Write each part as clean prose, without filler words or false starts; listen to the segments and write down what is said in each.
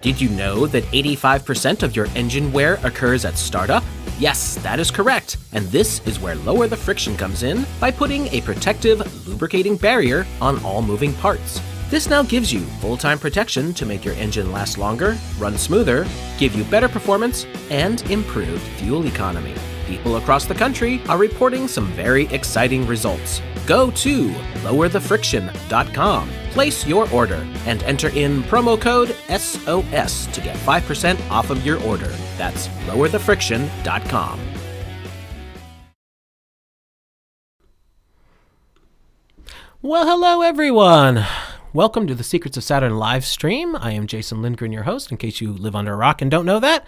Did you know that 85% of your engine wear occurs at startup? Yes, that is correct, and this is where Lower the Friction comes in by putting a protective, lubricating barrier on all moving parts. This now gives you full-time protection to make your engine last longer, run smoother, give you better performance, and improved fuel economy. People across the country are reporting some very exciting results. Go to lowerthefriction.com, place your order, and enter in promo code SOS to get 5% off of your order. That's lowerthefriction.com. Well, hello everyone. Welcome to the Secrets of Saturn live stream. I am Jason Lindgren, your host, in case you live under a rock and don't know that.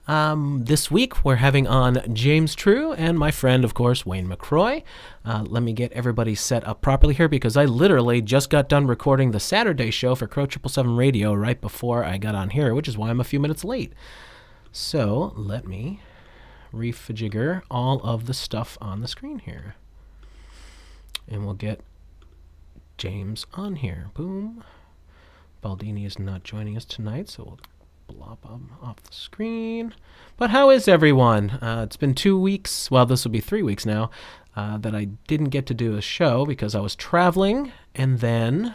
This week, we're having on James True and my friend, of course, Wayne McCroy. Let me get everybody set up properly here because I literally just got done recording the Saturday show for Crow 777 Radio right before I got on here, which is why I'm a few minutes late. So let me refigure all of the stuff on the screen here. And we'll get James on here. Boom. Baldini is not joining us tonight, so we'll blop him off the screen. But how is everyone? It's been 2 weeks, well, this will be 3 weeks now, that I didn't get to do a show because I was traveling, and then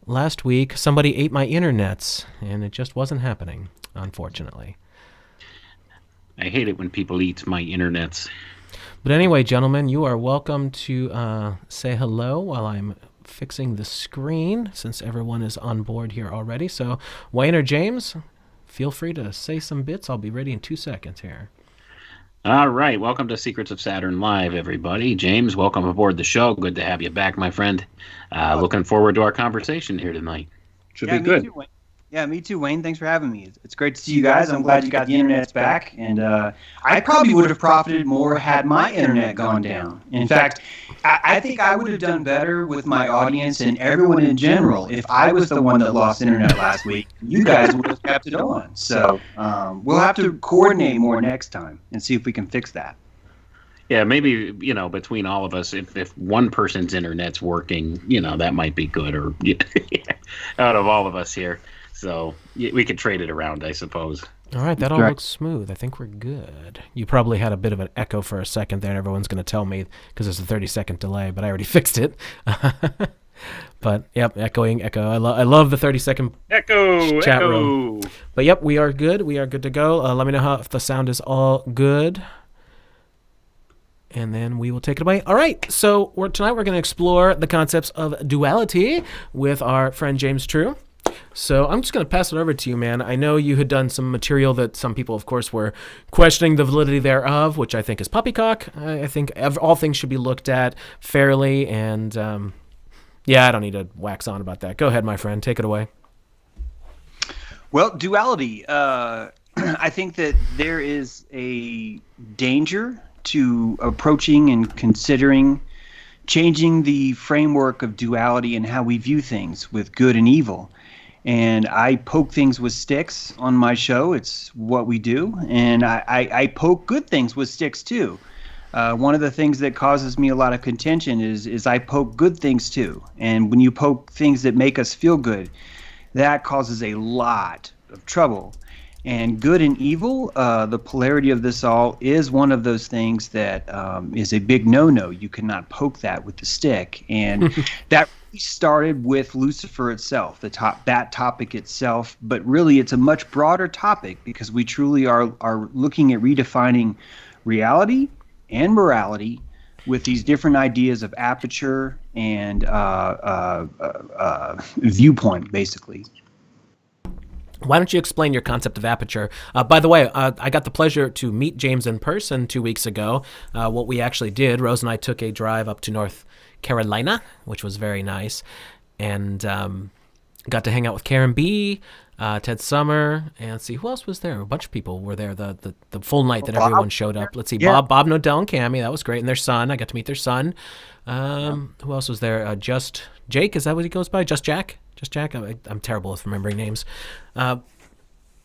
last week somebody ate my internets, and it just wasn't happening, unfortunately. I hate it when people eat my internets. But anyway, gentlemen, you are welcome to say hello while I'm fixing the screen since everyone is on board here already. So, Wayne or James, feel free to say some bits. I'll be ready in 2 seconds here. All right. Welcome to Secrets of Saturn Live, everybody. James, welcome aboard the show. Good to have you back, my friend. Looking forward to our conversation here tonight. Should be good. Me too, Wayne. Yeah, me too, Wayne. Thanks for having me. It's great to see you guys. I'm glad you got the internet's back. And I probably would have profited more had my internet gone down. In fact, I think I would have done better with my audience and everyone in general if I was the one that lost internet last week. You guys would have kept it on. So we'll have to coordinate more next time and see if we can fix that. Yeah, maybe, between all of us, if one person's internet's working, that might be good, or out of all of us here. So we could trade it around, I suppose. All right, that all looks smooth. I think we're good. You probably had a bit of an echo for a second there, and everyone's going to tell me because there's a 30-second delay, but I already fixed it. But, yep, echo. I love the 30-second chat room. But, yep, we are good. We are good to go. Let me know if the sound is all good. And then we will take it away. All right, so tonight we're going to explore the concepts of duality with our friend James True. So I'm just going to pass it over to you, man. I know you had done some material that some people, of course, were questioning the validity thereof, which I think is poppycock. I think all things should be looked at fairly, and I don't need to wax on about that. Go ahead, my friend. Take it away. Well, duality. I think that there is a danger to approaching and considering changing the framework of duality and how we view things with good and evil. And I poke things with sticks on my show. It's what we do. And I poke good things with sticks too. One of the things that causes me a lot of contention is I poke good things too. And when you poke things that make us feel good, that causes a lot of trouble. And good and evil, the polarity of this all is one of those things that is a big no-no. You cannot poke that with the stick. And that started with Lucifer itself, that topic itself, but really it's a much broader topic because we truly are looking at redefining reality and morality with these different ideas of aperture and viewpoint, basically. Why don't you explain your concept of aperture? By the way, I got the pleasure to meet James in person 2 weeks ago. What we actually did, Rose and I took a drive up to North Carolina, which was very nice, and got to hang out with Karen B., Ted Summer, and see, who else was there? A bunch of people were there the full night that everyone showed up. Let's see, yeah. Bob Nodell and Cammie, that was great, and their son. I got to meet their son. Who else was there? Just Jake, is that what he goes by? Just Jack? Just Jack? I'm terrible with remembering names.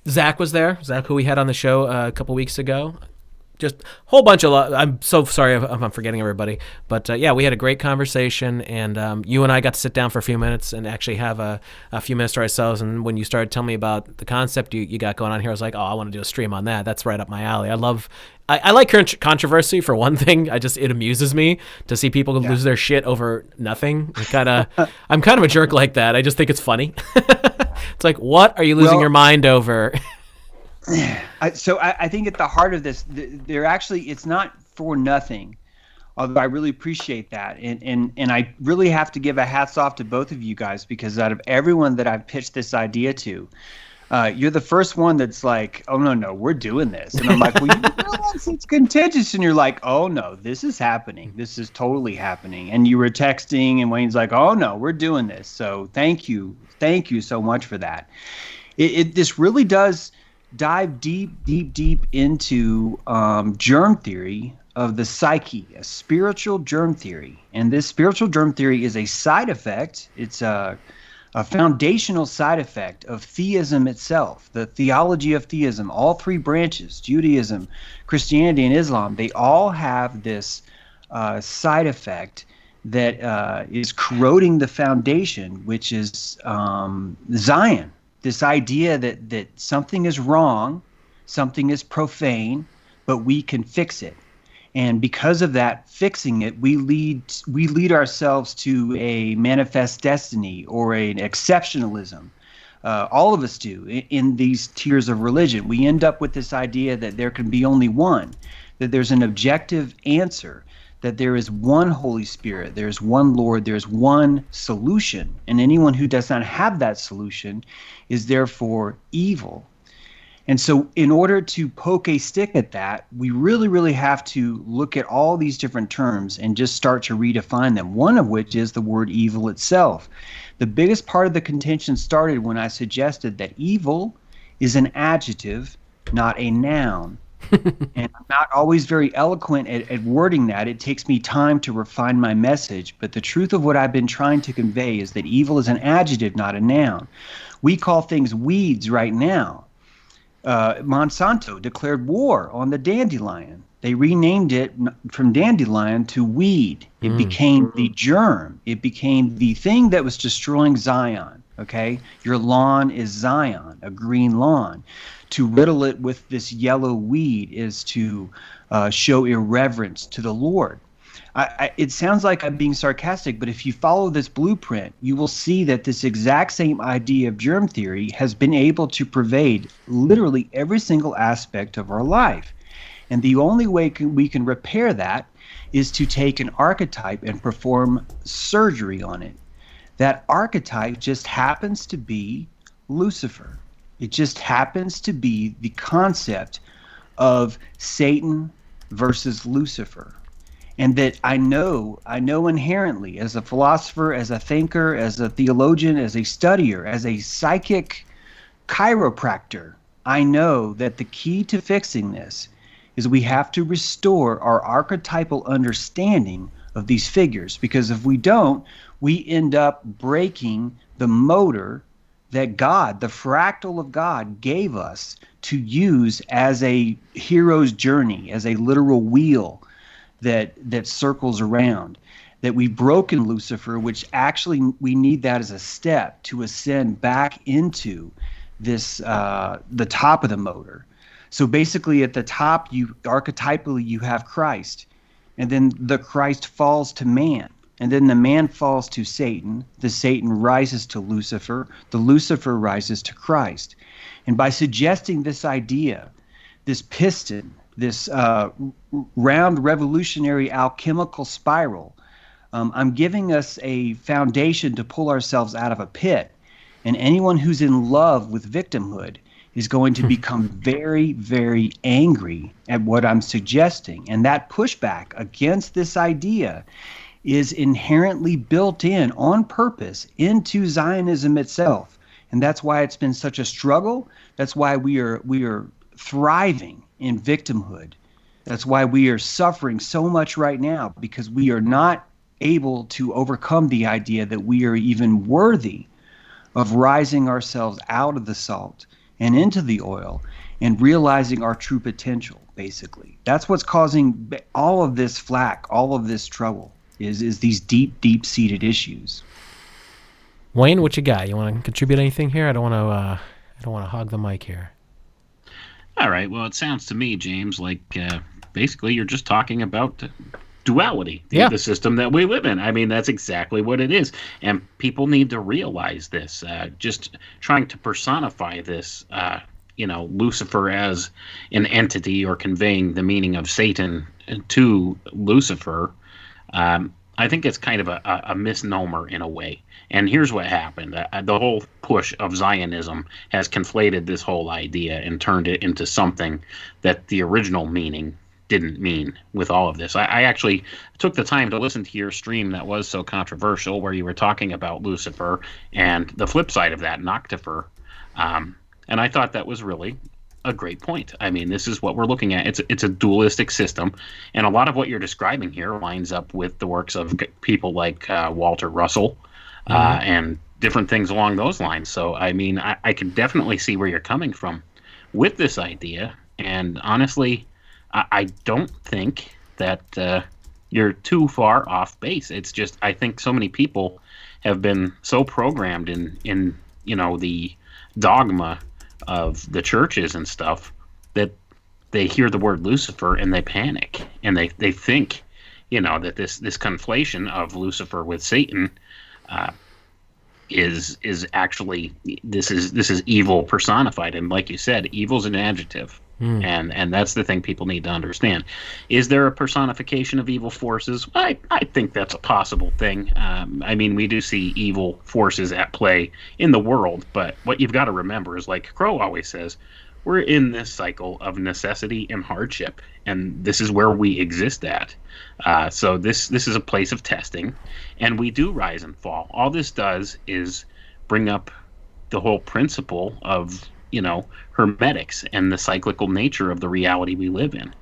Zach was there. Zach, who we had on the show a couple weeks ago. Just a whole bunch of I'm so sorry if I'm forgetting everybody. But, we had a great conversation, and you and I got to sit down for a few minutes and actually have a few minutes to ourselves. And when you started telling me about the concept you got going on here, I was like, I want to do a stream on that. That's right up my alley. I like controversy, for one thing. It amuses me to see people lose their shit over nothing. I'm kind of a jerk like that. I just think it's funny. It's like, what are you losing your mind over? So I think at the heart of this, it's not for nothing, although I really appreciate that. And I really have to give a hats off to both of you guys, because out of everyone that I've pitched this idea to, you're the first one that's like, oh, no, we're doing this. And I'm like, well, you realize it's contentious. And you're like, oh, no, this is happening. This is totally happening. And you were texting, and Wayne's like, oh, no, we're doing this. So thank you. Thank you so much for that. This really does dive deep into germ theory of the psyche, a spiritual germ theory. And this spiritual germ theory is a side effect. It's a foundational side effect of theism itself, the theology of theism. All three branches, Judaism, Christianity, and Islam, they all have this side effect that is corroding the foundation, which is Zion. This idea that something is wrong, something is profane, but we can fix it. And because of that, fixing it, we lead ourselves to a manifest destiny or an exceptionalism. All of us do in these tiers of religion. We end up with this idea that there can be only one, that there's an objective answer, that there is one Holy Spirit, there's one Lord, there's one solution, and anyone who does not have that solution is therefore evil. And so in order to poke a stick at that, we really, really have to look at all these different terms and just start to redefine them, one of which is the word evil itself. The biggest part of the contention started when I suggested that evil is an adjective, not a noun. And I'm not always very eloquent at wording that. It takes me time to refine my message. But the truth of what I've been trying to convey is that evil is an adjective, not a noun. We call things weeds right now. Monsanto declared war on the dandelion. They renamed it from dandelion to weed. It became the germ. It became the thing that was destroying Zion. Okay? Your lawn is Zion, a green lawn. To riddle it with this yellow weed is to show irreverence to the Lord. It sounds like I'm being sarcastic, but if you follow this blueprint, you will see that this exact same idea of germ theory has been able to pervade literally every single aspect of our life. And the only way we can repair that is to take an archetype and perform surgery on it. That archetype just happens to be Lucifer. It just happens to be the concept of Satan versus Lucifer. And that I know inherently, as a philosopher, as a thinker, as a theologian, as a studier, as a psychic chiropractor, I know that the key to fixing this is we have to restore our archetypal understanding of these figures. Because if we don't, we end up breaking the motor that God, the fractal of God, gave us to use as a hero's journey, as a literal wheel that circles around. That we've broken Lucifer, which actually we need that as a step to ascend back into this the top of the motor. So basically at the top, archetypally you have Christ, and then the Christ falls to man. And then the man falls to Satan, the Satan rises to Lucifer, the Lucifer rises to Christ. And by suggesting this idea, this piston, this round revolutionary alchemical spiral, I'm giving us a foundation to pull ourselves out of a pit. And anyone who's in love with victimhood is going to become very, very angry at what I'm suggesting. And that pushback against this idea is inherently built in on purpose into Zionism itself. And that's why it's been such a struggle. That's why we are thriving in victimhood. That's why we are suffering so much right now, because we are not able to overcome the idea that we are even worthy of rising ourselves out of the salt and into the oil and realizing our true potential, basically. That's what's causing all of this flack, all of this trouble. Is these deep-seated issues. Wayne, what you got? You want to contribute anything here? I don't want to hog the mic here. All right. Well, it sounds to me, James, like basically you're just talking about duality, the system that we live in. I mean, that's exactly what it is, and people need to realize this. Just trying to personify this, Lucifer as an entity, or conveying the meaning of Satan to Lucifer. I think it's kind of a misnomer in a way. And here's what happened. The whole push of Zionism has conflated this whole idea and turned it into something that the original meaning didn't mean with all of this. I actually took the time to listen to your stream that was so controversial, where you were talking about Lucifer and the flip side of that, Noctifer. And I thought that was really a great point. I mean, this is what we're looking at. It's a dualistic system, and a lot of what you're describing here lines up with the works of people like Walter Russell and different things along those lines. So, I mean, I can definitely see where you're coming from with this idea, and honestly, I don't think that you're too far off base. It's just, I think so many people have been so programmed in the dogma of the churches and stuff that they hear the word Lucifer and they panic, and they think that this conflation of Lucifer with Satan is actually this is evil personified. And like you said, evil's an adjective. And that's the thing people need to understand. Is there a personification of evil forces? I think that's a possible thing. I mean, we do see evil forces at play in the world, but what you've got to remember is, like Crow always says, we're in this cycle of necessity and hardship, and this is where we exist at. So this is a place of testing, and we do rise and fall. All this does is bring up the whole principle of, hermetics and the cyclical nature of the reality we live in.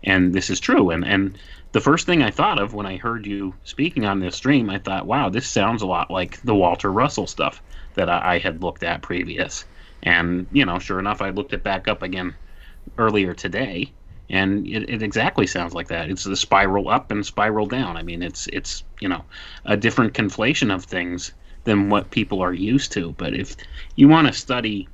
And this is true. And the first thing I thought of when I heard you speaking on this stream, I thought, wow, this sounds a lot like the Walter Russell stuff that I had looked at previous. And, sure enough, I looked it back up again earlier today, and it exactly sounds like that. It's the spiral up and spiral down. I mean, it's a different conflation of things than what people are used to. But if you want to study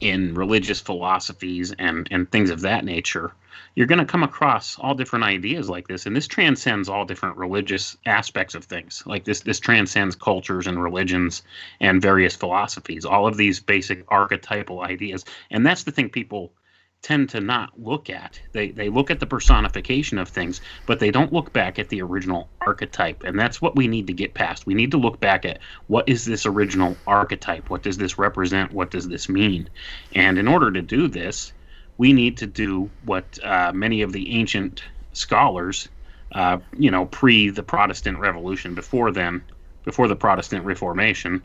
in religious philosophies and things of that nature, you're going to come across all different ideas like this. And this transcends all different religious aspects of things. Like this transcends cultures and religions and various philosophies, all of these basic archetypal ideas. And that's the thing people tend to not look at. They look at the personification of things, but they don't look back at the original archetype. And that's what we need to get past. We need to look back at, what is this original archetype? What does this represent? What does this mean? And in order to do this, we need to do what many of the ancient scholars, pre the Protestant Revolution, before the Protestant Reformation,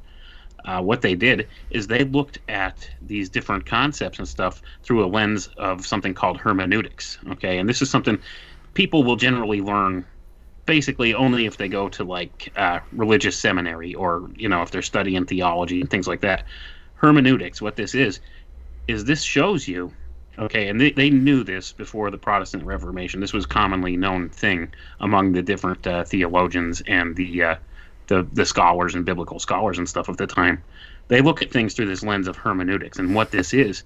what they did is they looked at these different concepts and stuff through a lens of something called hermeneutics. Okay, and this is something people will generally learn basically only if they go to religious seminary, or if they're studying theology and things like that. Hermeneutics, what this is this shows you. Okay, and they knew this before the Protestant Reformation. This was a commonly known thing among the different theologians and the scholars and biblical scholars and stuff of the time. They look at things through this lens of hermeneutics, and what this is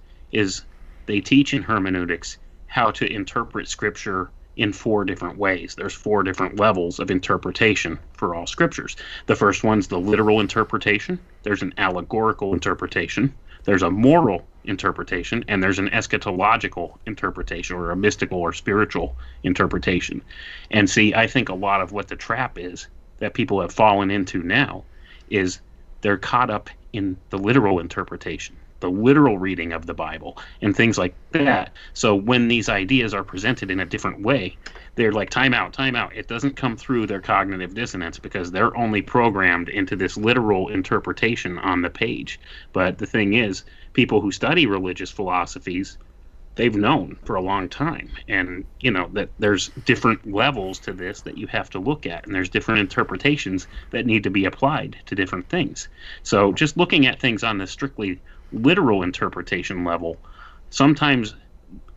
they teach in hermeneutics how to interpret Scripture in 4 different ways. There's 4 different levels of interpretation for all Scriptures. The first one's the literal interpretation. There's an allegorical interpretation. There's a moral interpretation, and there's an eschatological interpretation, or a mystical or spiritual interpretation. And see, I think a lot of what the trap is that people have fallen into now is they're caught up in the literal interpretation, the literal reading of the Bible, and things like that. So when these ideas are presented in a different way, they're like, time out. It doesn't come through their cognitive dissonance, because they're only programmed into this literal interpretation on the page. But the thing is, people who study religious philosophies, they've known for a long time, and that there's different levels to this that you have to look at, and there's different interpretations that need to be applied to different things. So just looking at things on the strictly literal interpretation level sometimes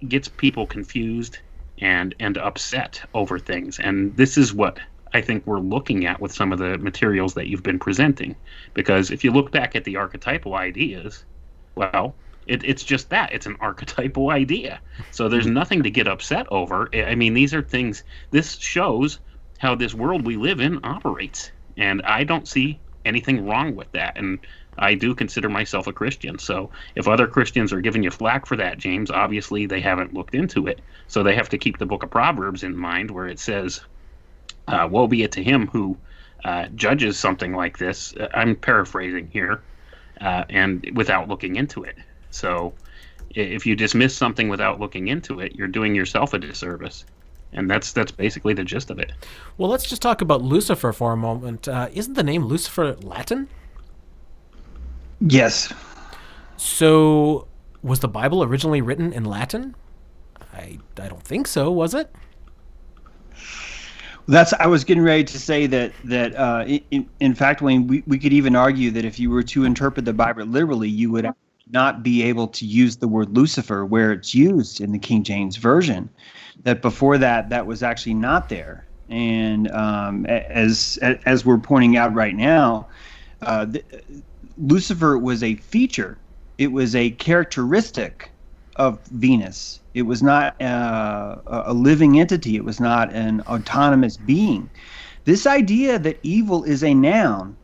gets people confused and upset over things. And this is what I think we're looking at with some of the materials that you've been presenting, because if you look back at the archetypal ideas, well, it's just that. It's an archetypal idea. So there's nothing to get upset over. I mean, these are things, this shows how this world we live in operates. And I don't see anything wrong with that. And I do consider myself a Christian. So if other Christians are giving you flack for that, James, obviously they haven't looked into it. So they have to keep the book of Proverbs in mind, where it says, woe be it to him who judges something like this. I'm paraphrasing here, and without looking into it. So if you dismiss something without looking into it, you're doing yourself a disservice. And that's basically the gist of it. Well, let's just talk about Lucifer for a moment. Isn't the name Lucifer Latin? Yes. So was the Bible originally written in Latin? I don't think so, was it? I was getting ready to say that in fact, Wayne, we could even argue that if you were to interpret the Bible literally, you would not be able to use the word Lucifer where it's used in the King James Version. That before that was actually not there. And as we're pointing out right now, Lucifer was a feature. It was a characteristic of Venus. It was not a living entity. It was not an autonomous being. This idea that evil is a noun,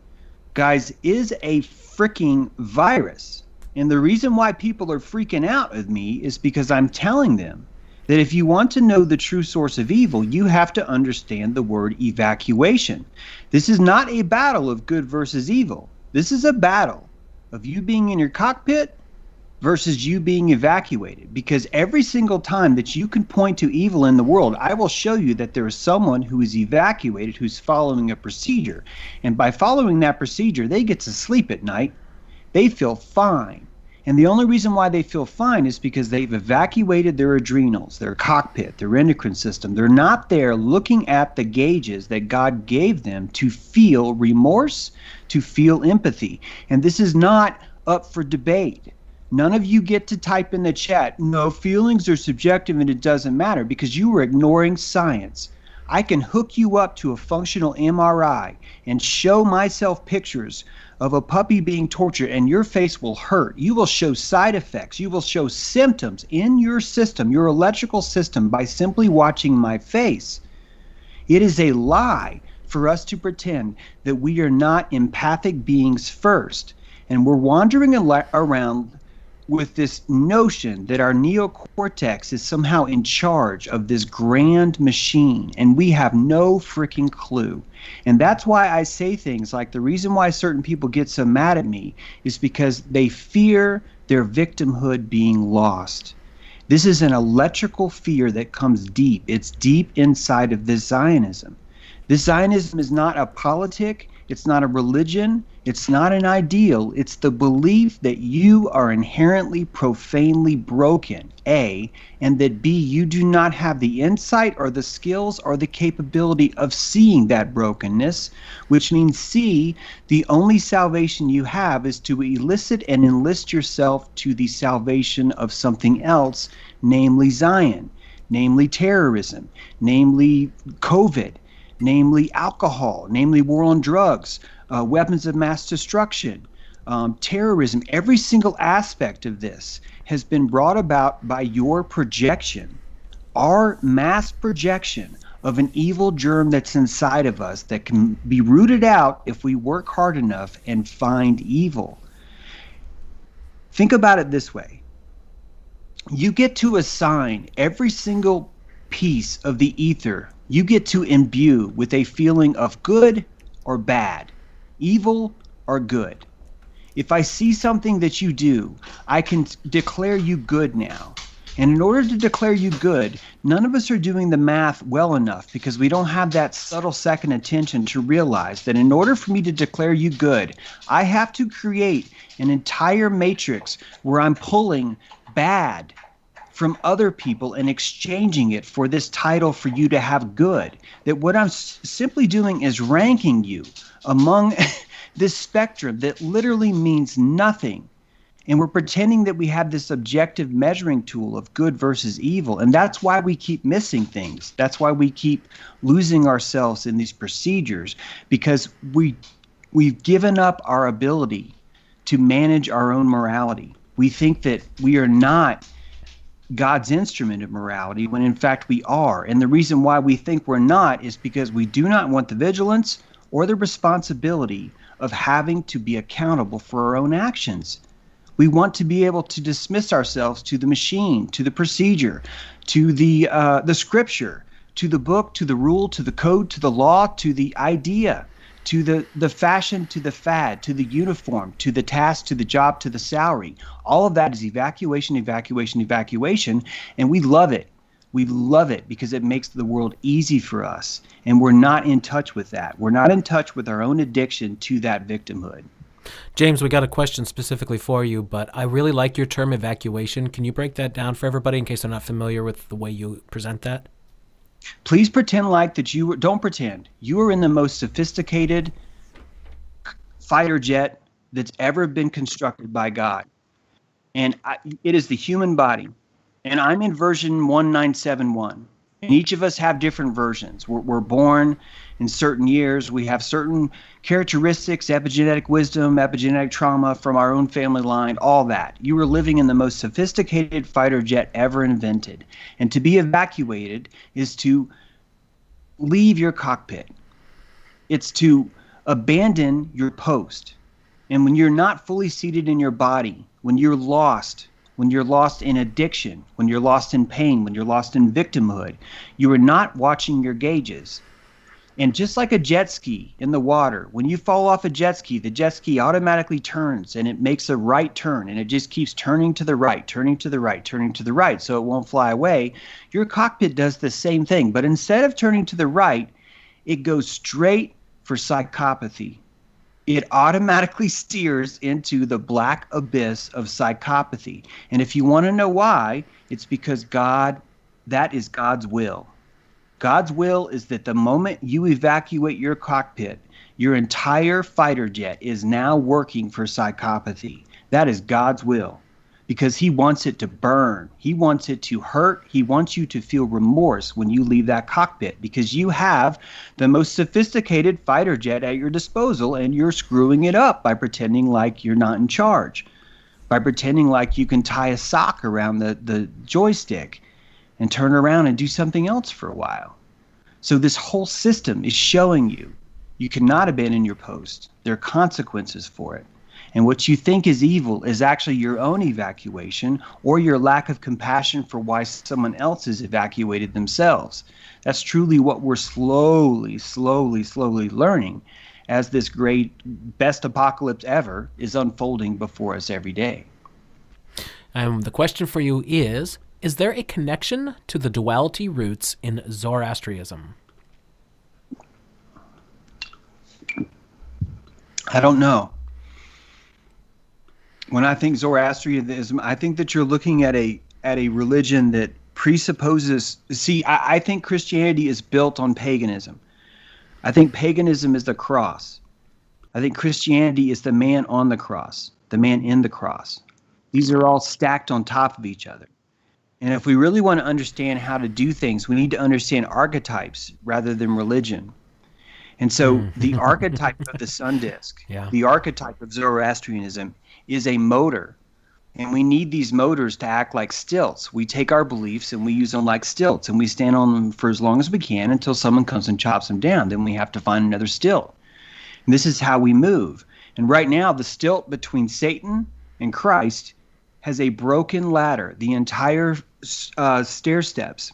guys, is a freaking virus. And the reason why people are freaking out with me is because I'm telling them that if you want to know the true source of evil, you have to understand the word evacuation. This is not a battle of good versus evil. This is a battle of you being in your cockpit versus you being evacuated. Because every single time that you can point to evil in the world, I will show you that there is someone who is evacuated who's following a procedure. And by following that procedure, they get to sleep at night. They feel fine. And the only reason why they feel fine is because they've evacuated their adrenals, their cockpit, their endocrine system. They're not there looking at the gauges that God gave them to feel remorse, to feel empathy. And this is not up for debate. None of you get to type in the chat, no, feelings are subjective and it doesn't matter, because you are ignoring science. I can hook you up to a functional MRI and show myself pictures of a puppy being tortured, and your face will hurt. You will show side effects. You will show symptoms in your system, your electrical system, by simply watching my face. It is a lie for us to pretend that we are not empathic beings first. And we're wandering around with this notion that our neocortex is somehow in charge of this grand machine, and we have no freaking clue. And that's why I say things like, the reason why certain people get so mad at me is because they fear their victimhood being lost. This is an electrical fear that comes deep. It's deep inside of this Zionism. This Zionism is not a politic, it's not a religion, it's not an ideal. It's the belief that you are inherently profanely broken, A, and that B, you do not have the insight or the skills or the capability of seeing that brokenness, which means C, the only salvation you have is to elicit and enlist yourself to the salvation of something else, namely Zion, namely terrorism, namely COVID, namely alcohol, namely war on drugs, weapons of mass destruction, terrorism. Every single aspect of this has been brought about by your projection, our mass projection of an evil germ that's inside of us that can be rooted out if we work hard enough and find evil. Think about it this way. You get to assign every single piece of the ether, you get to imbue with a feeling of good or bad, evil or good. If I see something that you do, I can declare you good now. And in order to declare you good, none of us are doing the math well enough, because we don't have that subtle second attention to realize that in order for me to declare you good, I have to create an entire matrix where I'm pulling bad from other people and exchanging it for this title for you to have good. That what I'm simply doing is ranking you among this spectrum that literally means nothing. And we're pretending that we have this objective measuring tool of good versus evil. And that's why we keep missing things. That's why we keep losing ourselves in these procedures, because we've given up our ability to manage our own morality. We think that we are not God's instrument of morality, when in fact we are. And the reason why we think we're not is because we do not want the vigilance or the responsibility of having to be accountable for our own actions. We want to be able to dismiss ourselves to the machine, to the procedure, to the scripture, to the book, to the rule, to the code, to the law, to the idea, to the fashion, to the fad, to the uniform, to the task, to the job, to the salary. All of that is evacuation, evacuation, evacuation, and we love it. We love it because it makes the world easy for us, and we're not in touch with that. We're not in touch with our own addiction to that victimhood. James, we got a question specifically for you, but I really like your term evacuation. Can you break that down for everybody in case they're not familiar with the way you present that? Please pretend like that don't pretend. You are in the most sophisticated fighter jet that's ever been constructed by God. And it is the human body. And I'm in version 1971. And each of us have different versions. We're born in certain years. We have certain characteristics, epigenetic wisdom, epigenetic trauma from our own family line, all that. You are living in the most sophisticated fighter jet ever invented. And to be evacuated is to leave your cockpit. It's to abandon your post. And when you're not fully seated in your body, when you're lost in addiction, when you're lost in pain, when you're lost in victimhood, you are not watching your gauges. And just like a jet ski in the water, when you fall off a jet ski, the jet ski automatically turns and it makes a right turn, and it just keeps turning to the right, turning to the right, turning to the right, so it won't fly away. Your cockpit does the same thing, but instead of turning to the right, it goes straight for psychopathy. It automatically steers into the black abyss of psychopathy. And if you want to know why, it's because that is God's will. God's will is that the moment you evacuate your cockpit, your entire fighter jet is now working for psychopathy. That is God's will, because he wants it to burn. He wants it to hurt. He wants you to feel remorse when you leave that cockpit, because you have the most sophisticated fighter jet at your disposal, and you're screwing it up by pretending like you're not in charge, by pretending like you can tie a sock around the joystick and turn around and do something else for a while. So this whole system is showing you cannot abandon your post. There are consequences for it. And what you think is evil is actually your own evacuation, or your lack of compassion for why someone else has evacuated themselves. That's truly what we're slowly learning as this great best apocalypse ever is unfolding before us every day. The question for you is there a connection to the duality roots in Zoroastrianism? I don't know. When I think Zoroastrianism, I think that you're looking at a religion that presupposes. See, I think Christianity is built on paganism. I think paganism is the cross. I think Christianity is the man on the cross, the man in the cross. These are all stacked on top of each other. And if we really want to understand how to do things, we need to understand archetypes rather than religion. And so the archetype of the sun disk, the archetype of Zoroastrianism is a motor. And we need these motors to act like stilts. We take our beliefs and we use them like stilts, and we stand on them for as long as we can until someone comes and chops them down. Then we have to find another stilt. And this is how we move. And right now, the stilt between Satan and Christ has a broken ladder. The entire stair steps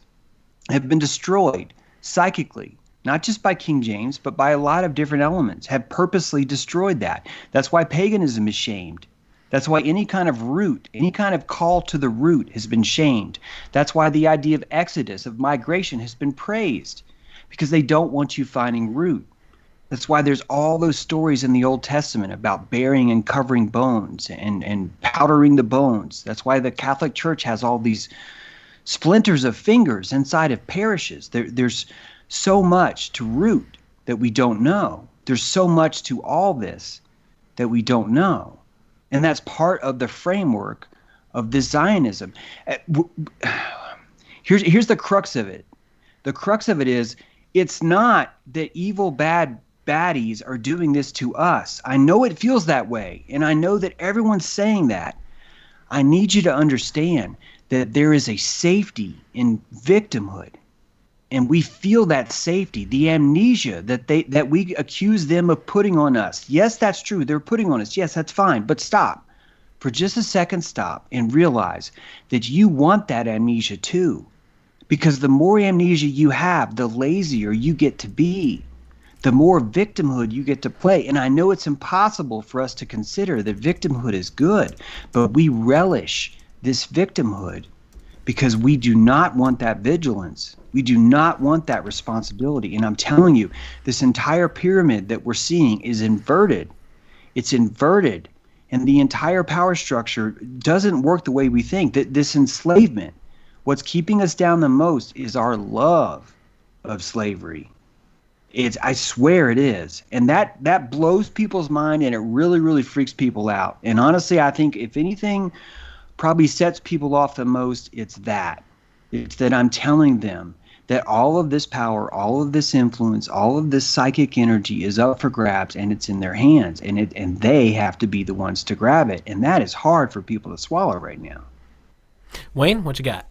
have been destroyed psychically, not just by King James, but by a lot of different elements, have purposely destroyed that. That's why paganism is shamed. That's why any kind of root, any kind of call to the root has been shamed. That's why the idea of exodus, of migration, has been praised, because they don't want you finding root. That's why there's all those stories in the Old Testament about burying and covering bones and powdering the bones. That's why the Catholic Church has all these splinters of fingers inside of parishes. There's so much to root that we don't know. There's so much to all this that we don't know. And that's part of the framework of this Zionism. Here's the crux of it. The crux of it is, it's not that evil, bad baddies are doing this to us. I know it feels that way, and I know that everyone's saying that. I need you to understand that there is a safety in victimhood, and we feel that safety, the amnesia that we accuse them of putting on us. Yes, that's true. They're putting on us. Yes, that's fine. But stop. For just a second, stop and realize that you want that amnesia too. Because the more amnesia you have, the lazier you get to be. The more victimhood you get to play. And I know it's impossible for us to consider that victimhood is good, but we relish this victimhood because we do not want that vigilance. We do not want that responsibility. And I'm telling you, this entire pyramid that we're seeing is inverted. It's inverted. And the entire power structure doesn't work the way we think. That this enslavement, what's keeping us down the most is our love of slavery. I swear it is. And that blows people's mind, and it really, really freaks people out. And honestly, I think if anything probably sets people off the most, it's that. It's that I'm telling them that all of this power, all of this influence, all of this psychic energy is up for grabs, and it's in their hands, and they have to be the ones to grab it. And that is hard for people to swallow right now. Wayne, what you got?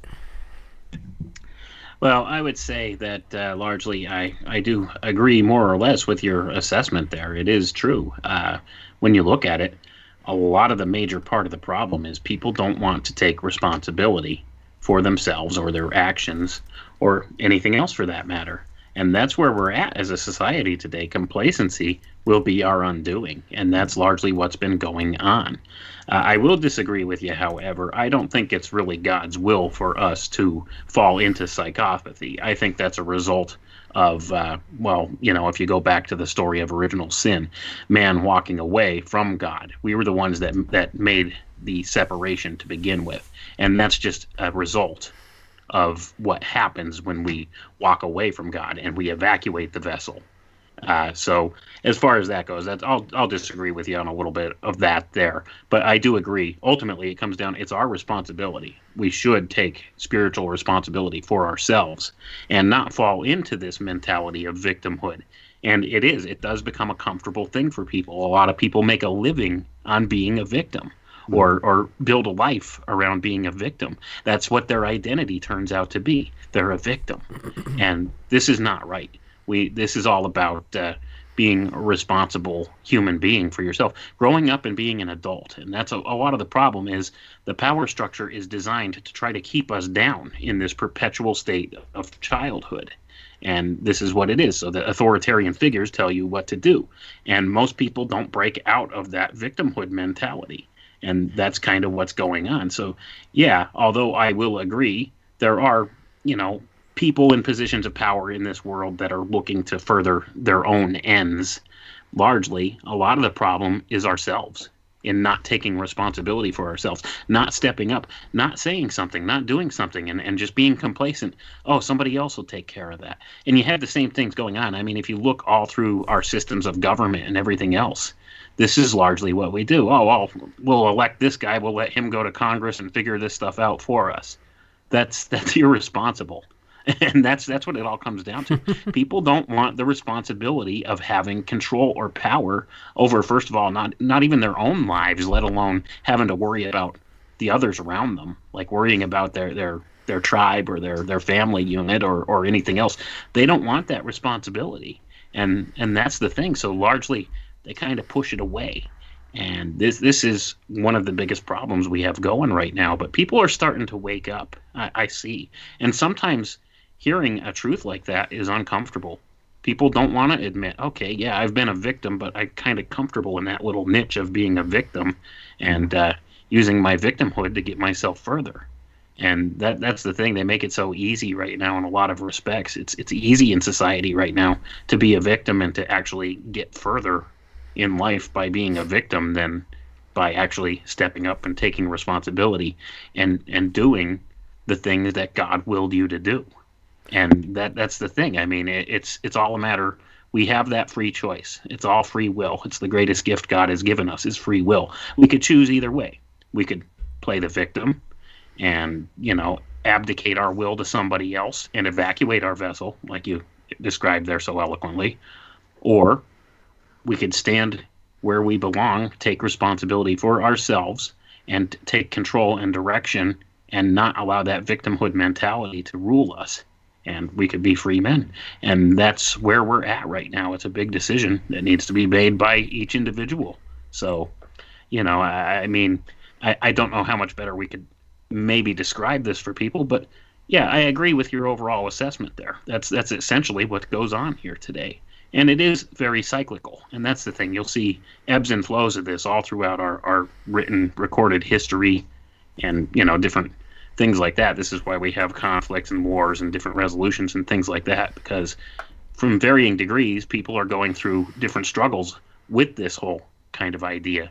Well, I would say that largely I do agree more or less with your assessment there. It is true. when you look at it, a lot of the major part of the problem is people don't want to take responsibility for themselves or their actions or anything else for that matter. And that's where we're at as a society today. Complacency will be our undoing, and that's largely what's been going on. I will disagree with you, however. I don't think it's really God's will for us to fall into psychopathy. I think that's a result of, if you go back to the story of original sin, man walking away from God. We were the ones that made the separation to begin with, and that's just a result of what happens when we walk away from God and we evacuate the vessel. So as far as that goes, I'll disagree with you on a little bit of that there. But I do agree. Ultimately, it comes down, it's our responsibility. We should take spiritual responsibility for ourselves and not fall into this mentality of victimhood. And it does become a comfortable thing for people. A lot of people make a living on being a victim. Or build a life around being a victim. That's what their identity turns out to be. They're a victim. And this is not right. This is all about being a responsible human being for yourself. Growing up and being an adult. And that's a lot of the problem is the power structure is designed to try to keep us down in this perpetual state of childhood. And this is what it is. So the authoritarian figures tell you what to do. And most people don't break out of that victimhood mentality. And that's kind of what's going on. So, yeah, although I will agree, there are, people in positions of power in this world that are looking to further their own ends. Largely, a lot of the problem is ourselves in not taking responsibility for ourselves, not stepping up, not saying something, not doing something, and just being complacent. Oh, somebody else will take care of that. And you have the same things going on. I mean, if you look all through our systems of government and everything else, this is largely what we do. Oh, well, we'll elect this guy. We'll let him go to Congress and figure this stuff out for us. That's irresponsible. And that's what it all comes down to. People don't want the responsibility of having control or power over, first of all, not even their own lives, let alone having to worry about the others around them, like worrying about their tribe or their family unit or anything else. They don't want that responsibility. And that's the thing. So largely, they kind of push it away. And this is one of the biggest problems we have going right now. But people are starting to wake up, I see. And sometimes hearing a truth like that is uncomfortable. People don't want to admit, okay, yeah, I've been a victim, but I'm kind of comfortable in that little niche of being a victim and using my victimhood to get myself further. And that's the thing. They make it so easy right now in a lot of respects. It's easy in society right now to be a victim and to actually get further in life by being a victim than by actually stepping up and taking responsibility and doing the things that God willed you to do. And that's the thing. I mean, it's all a matter. We have that free choice. It's all free will. It's the greatest gift God has given us is free will. We could choose either way. We could play the victim and, abdicate our will to somebody else and evacuate our vessel, like you described there so eloquently, or we could stand where we belong, take responsibility for ourselves, and take control and direction and not allow that victimhood mentality to rule us. And we could be free men. And that's where we're at right now. It's a big decision that needs to be made by each individual. So, I don't know how much better we could maybe describe this for people, but yeah, I agree with your overall assessment there. That's essentially what goes on here today. And it is very cyclical. And that's the thing. You'll see ebbs and flows of this all throughout our written, recorded history and, different things like that. This is why we have conflicts and wars and different resolutions and things like that, because from varying degrees, people are going through different struggles with this whole kind of idea.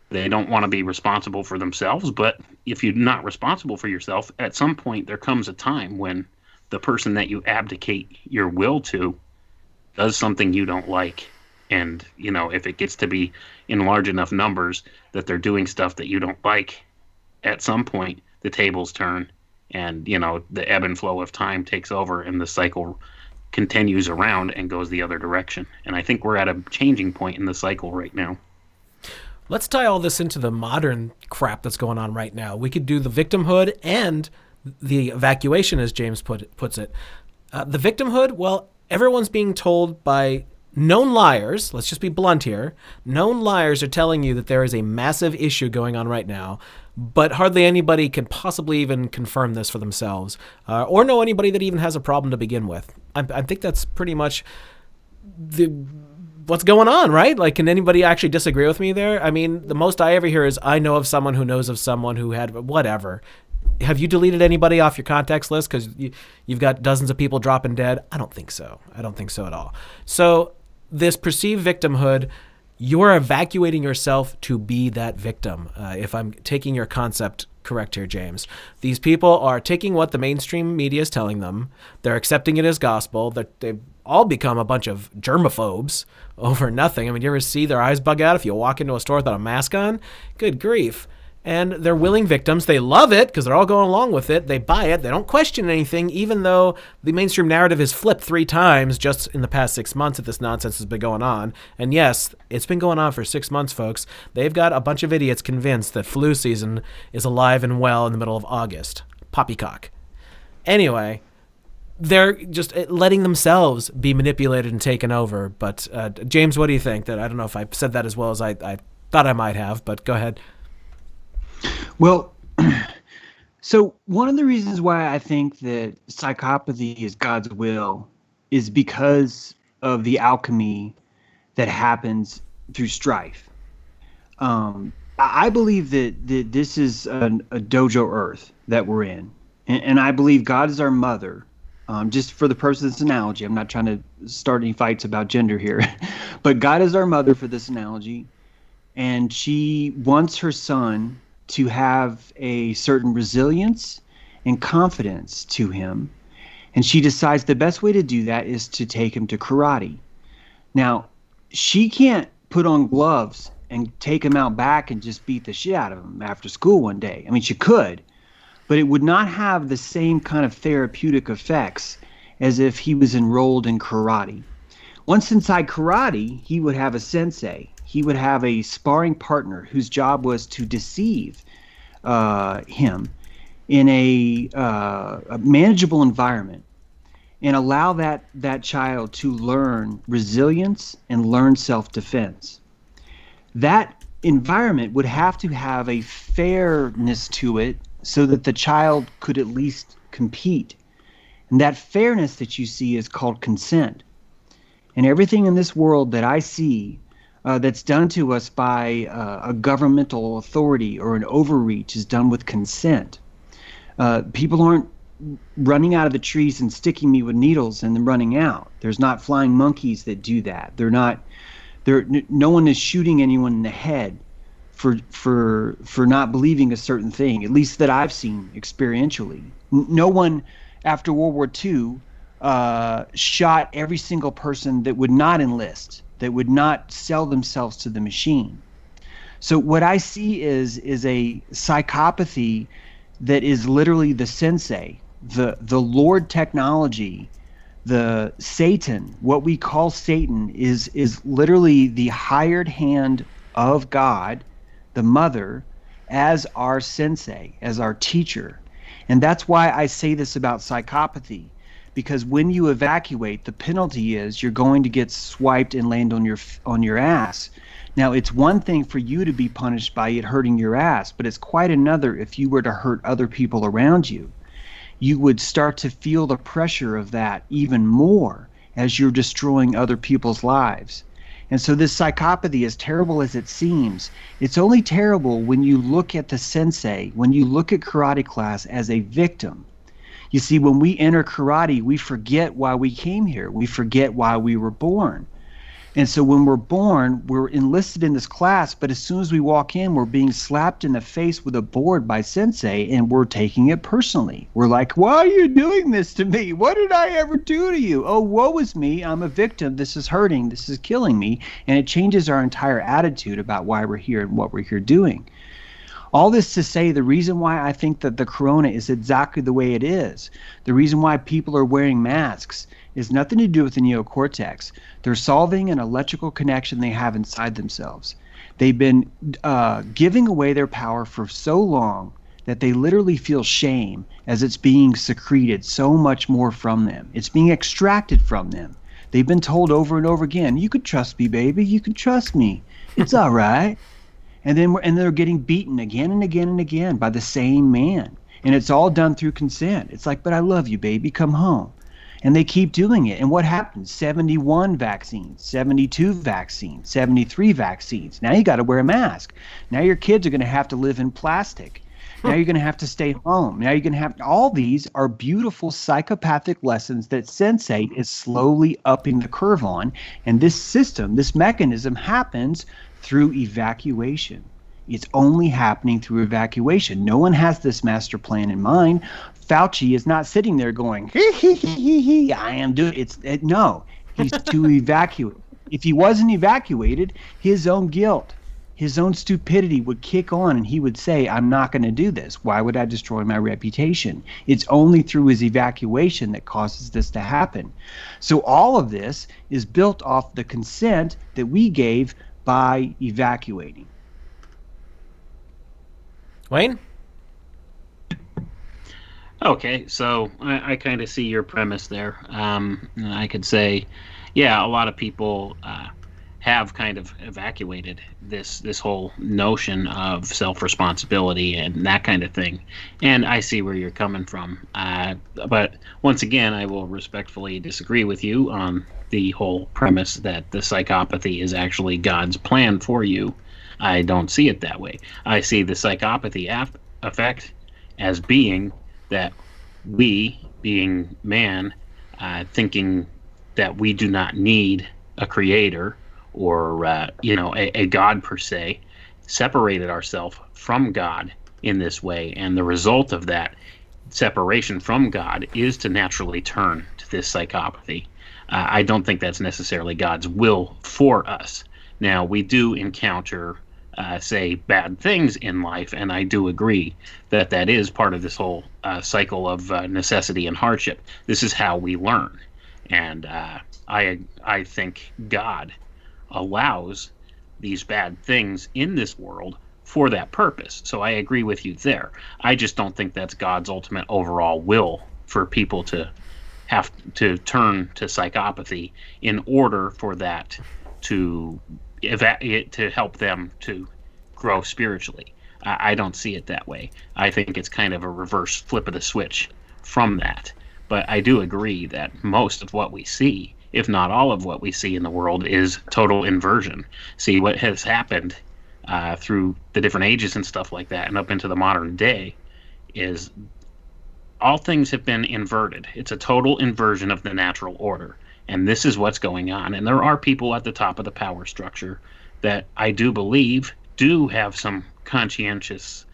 They don't want to be responsible for themselves, but if you're not responsible for yourself, at some point there comes a time when the person that you abdicate your will to does something you don't like. And, if it gets to be in large enough numbers that they're doing stuff that you don't like, at some point the tables turn and, the ebb and flow of time takes over and the cycle continues around and goes the other direction. And I think we're at a changing point in the cycle right now. Let's tie all this into the modern crap that's going on right now. We could do the victimhood and the evacuation, as James puts it. The victimhood, well, everyone's being told by known liars, let's just be blunt here, known liars are telling you that there is a massive issue going on right now, but hardly anybody can possibly even confirm this for themselves, or know anybody that even has a problem to begin with. I think that's pretty much what's going on, right? Like, can anybody actually disagree with me there? I mean, the most I ever hear is, I know of someone who knows of someone who had whatever. Have you deleted anybody off your contacts list because you've got dozens of people dropping dead? I don't think so. I don't think so at all. So this perceived victimhood, you're evacuating yourself to be that victim, if I'm taking your concept correct here, James. These people are taking what the mainstream media is telling them. They're accepting it as gospel. They've all become a bunch of germaphobes over nothing. I mean, you ever see their eyes bug out if you walk into a store without a mask on? Good grief. And they're willing victims. They love it because they're all going along with it. They buy it. They don't question anything, even though the mainstream narrative has flipped 3 times just in the past 6 months that this nonsense has been going on. And yes, it's been going on for 6 months, folks. They've got a bunch of idiots convinced that flu season is alive and well in the middle of August. Poppycock. Anyway, they're just letting themselves be manipulated and taken over. But James, what do you think? I don't know if I said that as well as I thought I might have, but go ahead. Well, so one of the reasons why I think that psychopathy is God's will is because of the alchemy that happens through strife. I believe that this is a dojo earth that we're in. And I believe God is our mother. Just for the purpose of this analogy, I'm not trying to start any fights about gender here. But God is our mother for this analogy. And she wants her son to have a certain resilience and confidence to him. And she decides the best way to do that is to take him to karate. Now, she can't put on gloves and take him out back and just beat the shit out of him after school one day. I mean, she could, but it would not have the same kind of therapeutic effects as if he was enrolled in karate. Once inside karate, he would have a sensei. He would have a sparring partner whose job was to deceive him in a manageable environment and allow that child to learn resilience and learn self-defense. That environment would have to have a fairness to it so that the child could at least compete. And that fairness that you see is called consent. And everything in this world that I see that's done to us by a governmental authority or an overreach is done with consent. People aren't running out of the trees and sticking me with needles and then running out. There's not flying monkeys that do that. No one is shooting anyone in the head for not believing a certain thing, at least that I've seen experientially. No one after World War II shot every single person that would not enlist, that would not sell themselves to the machine. So what I see is a psychopathy that is literally the sensei, the Lord technology, the Satan. What we call Satan is literally the hired hand of God, the mother, as our sensei, as our teacher. And that's why I say this about psychopathy. Because when you evacuate, the penalty is you're going to get swiped and land on your ass. Now, it's one thing for you to be punished by it hurting your ass, but it's quite another if you were to hurt other people around you. You would start to feel the pressure of that even more as you're destroying other people's lives. And so this psychopathy, as terrible as it seems, it's only terrible when you look at the sensei, when you look at karate class as a victim. You see, when we enter karate, we forget why we came here. We forget why we were born. And so when we're born, we're enlisted in this class, but as soon as we walk in, we're being slapped in the face with a board by sensei, and we're taking it personally. We're like, why are you doing this to me? What did I ever do to you? Oh, woe is me. I'm a victim. This is hurting. This is killing me. And it changes our entire attitude about why we're here and what we're here doing. All this to say, the reason why I think that the corona is exactly the way it is, the reason why people are wearing masks is nothing to do with the neocortex. They're solving an electrical connection they have inside themselves. They've been giving away their power for so long that they literally feel shame as it's being secreted so much more from them. It's being extracted from them. They've been told over and over again, you can trust me, baby. You can trust me. It's all right. And then they're getting beaten again and again and again by the same man. And it's all done through consent. It's like, but I love you, baby. Come home. And they keep doing it. And what happens? 71 vaccines, 72 vaccines, 73 vaccines. Now you got to wear a mask. Now your kids are going to have to live in plastic. Now you're going to have to stay home. Now you're going to have all these are beautiful psychopathic lessons that Sensei is slowly upping the curve on. And this system, this mechanism happens through evacuation. It's only happening through evacuation. No one has this master plan in mind. Fauci is not sitting there going, he, I am doing it. No, he's to evacuate. If he wasn't evacuated, his own guilt, his own stupidity would kick on and he would say, I'm not going to do this. Why would I destroy my reputation? It's only through his evacuation that causes this to happen. So all of this is built off the consent that we gave by evacuating. Wayne? Okay, so I kind of see your premise there. I could say, yeah, a lot of people have kind of evacuated this whole notion of self-responsibility and that kind of thing. And I see where you're coming from. But once again, I will respectfully disagree with you on the whole premise that the psychopathy is actually God's plan for you. I don't see it that way. I see the psychopathy effect as being that we, being man, thinking that we do not need a creator or a God per se, separated ourselves from God in this way, and the result of that separation from God is to naturally turn to this psychopathy. I don't think that's necessarily God's will for us. Now, we do encounter say bad things in life, and I do agree that is part of this whole cycle of necessity and hardship. This is how we learn, and I think God allows these bad things in this world for that purpose. So I agree with you there. I just don't think that's God's ultimate overall will for people to have to turn to psychopathy in order for that to help them to grow spiritually. I don't see it that way. I think it's kind of a reverse flip of the switch from that. But I do agree that most of what we see, if not all of what we see in the world, is total inversion. See, what has happened through the different ages and stuff like that and up into the modern day is all things have been inverted. It's a total inversion of the natural order. And this is what's going on. And there are people at the top of the power structure that I do believe do have some conscientious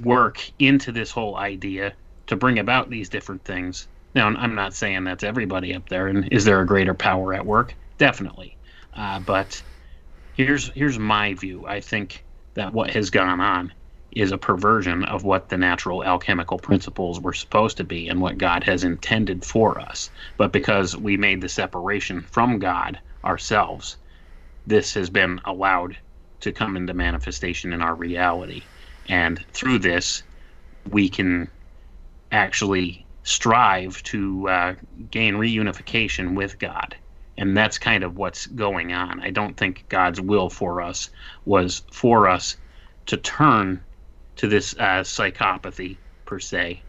work into this whole idea to bring about these different things. Now, I'm not saying that's everybody up there. And is there a greater power at work? Definitely. But here's my view. I think that what has gone on is a perversion of what the natural alchemical principles were supposed to be and what God has intended for us. But because we made the separation from God ourselves, this has been allowed to come into manifestation in our reality. And through this, we can actually strive to gain reunification with God. And that's kind of what's going on. I don't think God's will for us was for us to turn to this psychopathy per se,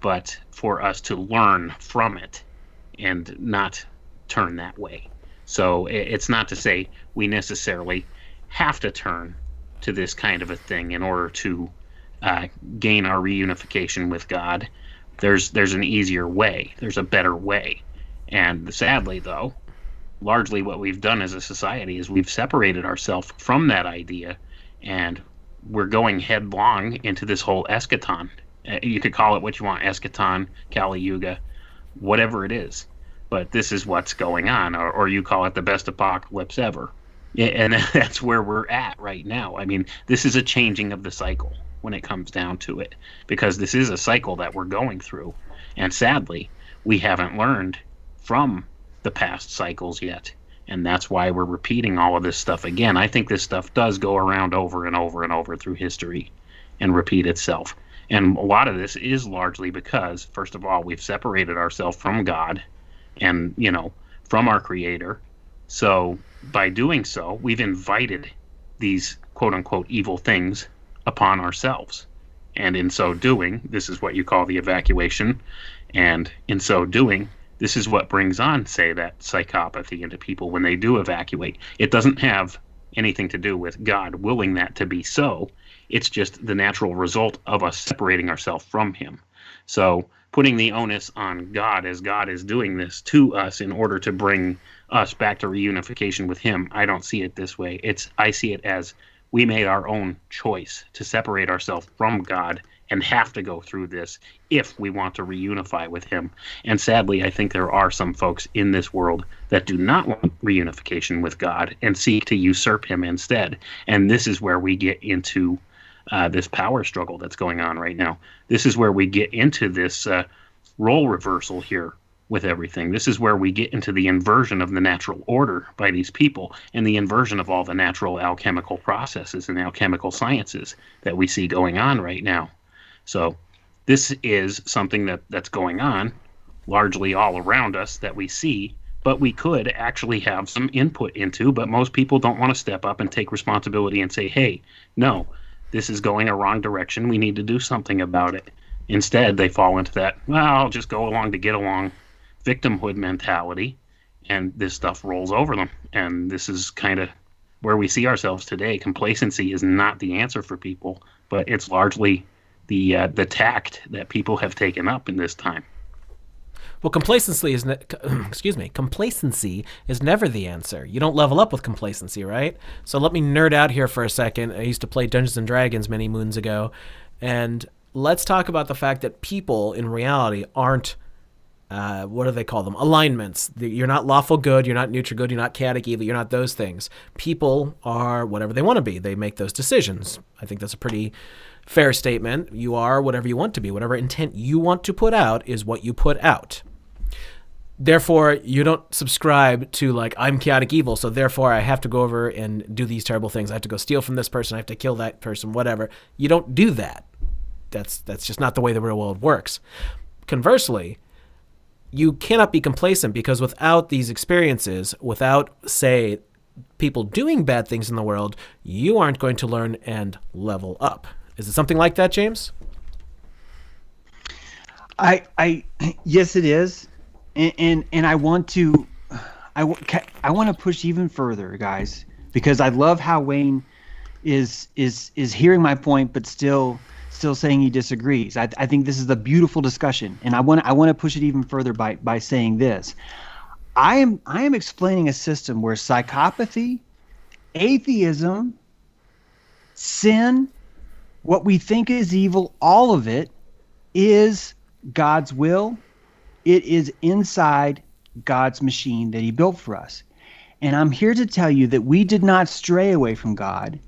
but for us to learn from it and not turn that way. So it's not to say we necessarily have to turn to this kind of a thing in order to gain our reunification with God. There's an easier way. There's a better way. And sadly, though, largely what we've done as a society is we've separated ourselves from that idea, and we're going headlong into this whole eschaton. You could call it what you want, eschaton, Kali Yuga, whatever it is. But this is what's going on, or you call it the best apocalypse ever. And that's where we're at right now. I mean, this is a changing of the cycle when it comes down to it, because this is a cycle that we're going through. And sadly, we haven't learned from the past cycles yet. And that's why we're repeating all of this stuff again. I think this stuff does go around over and over and over through history and repeat itself. And a lot of this is largely because, first of all, we've separated ourselves from God. and, from our Creator. So by doing so, we've invited these quote unquote evil things upon ourselves. And in so doing, this is what you call the evacuation. And in so doing, this is what brings on, say, that psychopathy into people when they do evacuate. It doesn't have anything to do with God willing that to be so. It's just the natural result of us separating ourselves from Him. So putting the onus on God as God is doing this to us in order to bring us back to reunification with Him, I don't see it this way. I see it as we made our own choice to separate ourselves from God and have to go through this if we want to reunify with Him. And sadly, I think there are some folks in this world that do not want reunification with God and seek to usurp Him instead. And this is where we get into this power struggle that's going on right now. This is where we get into this role reversal here with everything. This is where we get into the inversion of the natural order by these people and the inversion of all the natural alchemical processes and alchemical sciences that we see going on right now. So this is something that's going on largely all around us that we see, but we could actually have some input into, but most people don't want to step up and take responsibility and say, hey, no, this is going a wrong direction. We need to do something about it. Instead, they fall into that, well, I'll just go along to get along victimhood mentality, and this stuff rolls over them. And this is kind of where we see ourselves today. Complacency is not the answer for people, but it's largely the tact that people have taken up in this time. Well, complacency is complacency is never the answer. You don't level up with complacency, right? So let me nerd out here for a second. I used to play Dungeons and Dragons many moons ago, and let's talk about the fact that people in reality aren't what do they call them? Alignments. You're not lawful good, you're not neutral good, you're not chaotic evil, you're not those things. People are whatever they want to be. They make those decisions. I think that's a pretty fair statement. You are whatever you want to be. Whatever intent you want to put out is what you put out. Therefore, you don't subscribe to, like, I'm chaotic evil, so therefore I have to go over and do these terrible things. I have to go steal from this person. I have to kill that person, whatever. You don't do that. That's just not the way the real world works. Conversely, you cannot be complacent, because without these experiences, without, say, people doing bad things in the world, you aren't going to learn and level up. Is it something like that, James? Yes, it is, and I want to push even further, guys, because I love how Wayne is hearing my point, but still saying he disagrees. I think this is a beautiful discussion, and I want to push it even further by saying this. I am explaining a system where psychopathy, atheism, sin, what we think is evil, all of it is God's will. It is inside God's machine that He built for us. And I'm here to tell you that we did not stray away from God,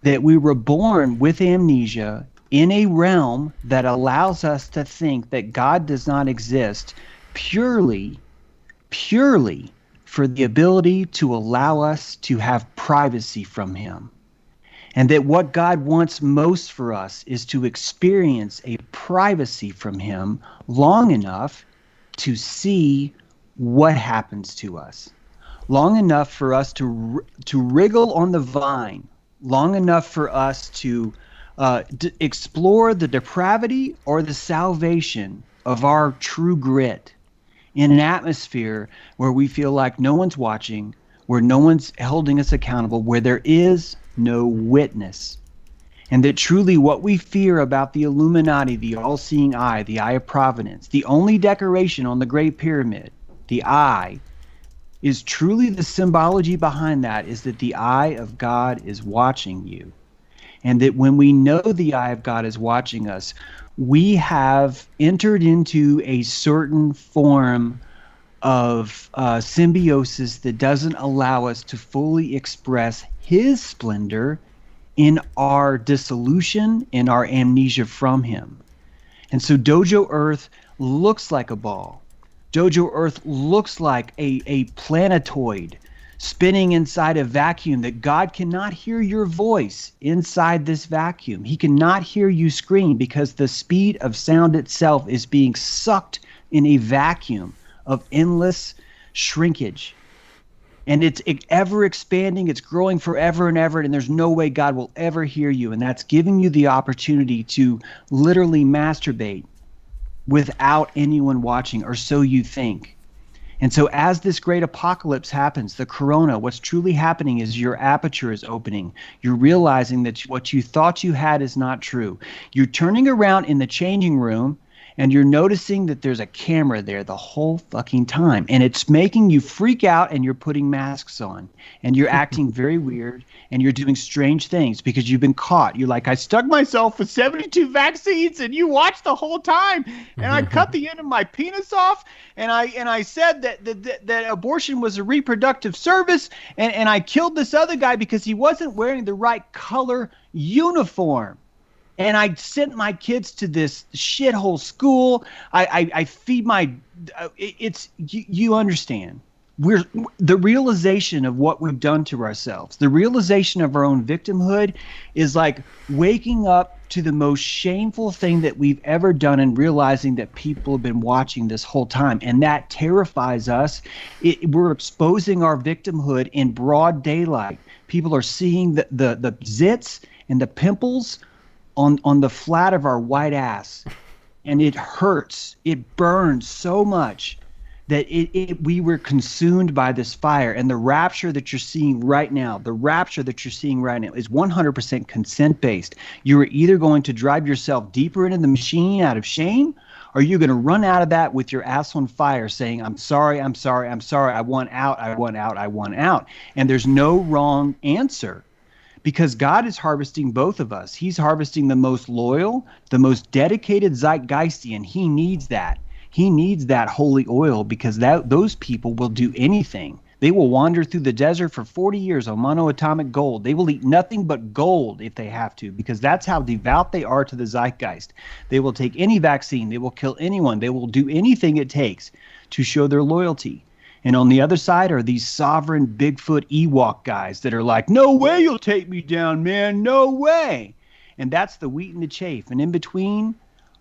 that we were born with amnesia in a realm that allows us to think that God does not exist purely for the ability to allow us to have privacy from Him. And that what God wants most for us is to experience a privacy from Him long enough to see what happens to us. Long enough for us to wriggle on the vine. Long enough for us to explore the depravity or the salvation of our true grit in an atmosphere where we feel like no one's watching, where no one's holding us accountable, where there is no witness. And that truly what we fear about the Illuminati, the all-seeing eye, the eye of providence, the only decoration on the Great Pyramid, the eye, is truly the symbology behind that is that the eye of God is watching you. And that when we know the eye of God is watching us, we have entered into a certain form of symbiosis that doesn't allow us to fully express His splendor in our dissolution, in our amnesia from Him. And so Dojo Earth looks like a ball. Dojo Earth looks like a planetoid spinning inside a vacuum, that God cannot hear your voice inside this vacuum. He cannot hear you scream because the speed of sound itself is being sucked in a vacuum of endless shrinkage. And it's ever expanding. It's growing forever and ever. And there's no way God will ever hear you. And that's giving you the opportunity to literally masturbate without anyone watching, or so you think. And so as this great apocalypse happens, the corona, what's truly happening is your aperture is opening. You're realizing that what you thought you had is not true. You're turning around in the changing room, and you're noticing that there's a camera there the whole fucking time. And it's making you freak out, and you're putting masks on. And you're acting very weird, and you're doing strange things because you've been caught. You're like, I stuck myself with 72 vaccines, and you watched the whole time. And I cut the end of my penis off, and I said that abortion was a reproductive service, and I killed this other guy because he wasn't wearing the right color uniform. And I sent my kids to this shithole school. I feed my, you understand. The realization of what we've done to ourselves, the realization of our own victimhood is like waking up to the most shameful thing that we've ever done and realizing that people have been watching this whole time. And that terrifies us. We're exposing our victimhood in broad daylight. People are seeing the zits and the pimples on the flat of our white ass, and it hurts. It burns so much that we were consumed by this fire. And the rapture that you're seeing right now, is 100% consent based. You are either going to drive yourself deeper into the machine out of shame, or you're going to run out of that with your ass on fire saying, I'm sorry, I'm sorry, I'm sorry, I want out, I want out, I want out. And there's no wrong answer. Because God is harvesting both of us. He's harvesting the most loyal, the most dedicated Zeitgeistian. He needs that. He needs that holy oil because those people will do anything. They will wander through the desert for 40 years on monoatomic gold. They will eat nothing but gold if they have to, because that's how devout they are to the Zeitgeist. They will take any vaccine. They will kill anyone. They will do anything it takes to show their loyalty. And on the other side are these sovereign Bigfoot Ewok guys that are like, no way you'll take me down, man, no way. And that's the wheat and the chaff. And in between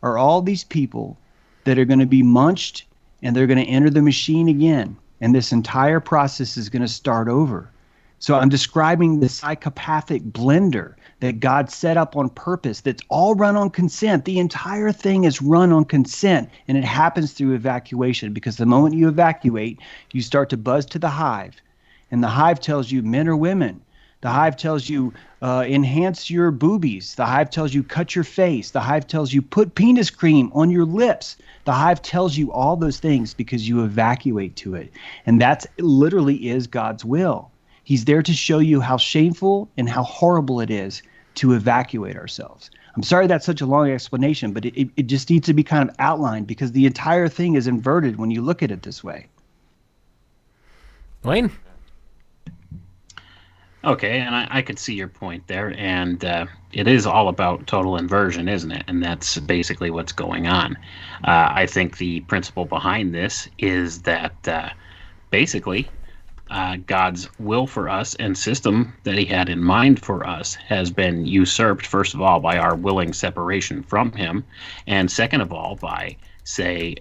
are all these people that are going to be munched, and they're going to enter the machine again. And this entire process is going to start over. So I'm describing the psychopathic blender that God set up on purpose that's all run on consent. The entire thing is run on consent, and it happens through evacuation, because the moment you evacuate, you start to buzz to the hive. And the hive tells you men or women. The hive tells you enhance your boobies. The hive tells you cut your face. The hive tells you put penis cream on your lips. The hive tells you all those things because you evacuate to it. And that's literally is God's will. He's there to show you how shameful and how horrible it is to evacuate ourselves. I'm sorry that's such a long explanation, but it just needs to be kind of outlined because the entire thing is inverted when you look at it this way. Wayne? Okay, and I could see your point there, and it is all about total inversion, isn't it? And that's basically what's going on. I think the principle behind this is that basically God's will for us and system that he had in mind for us has been usurped, first of all, by our willing separation from him, and second of all, by, say,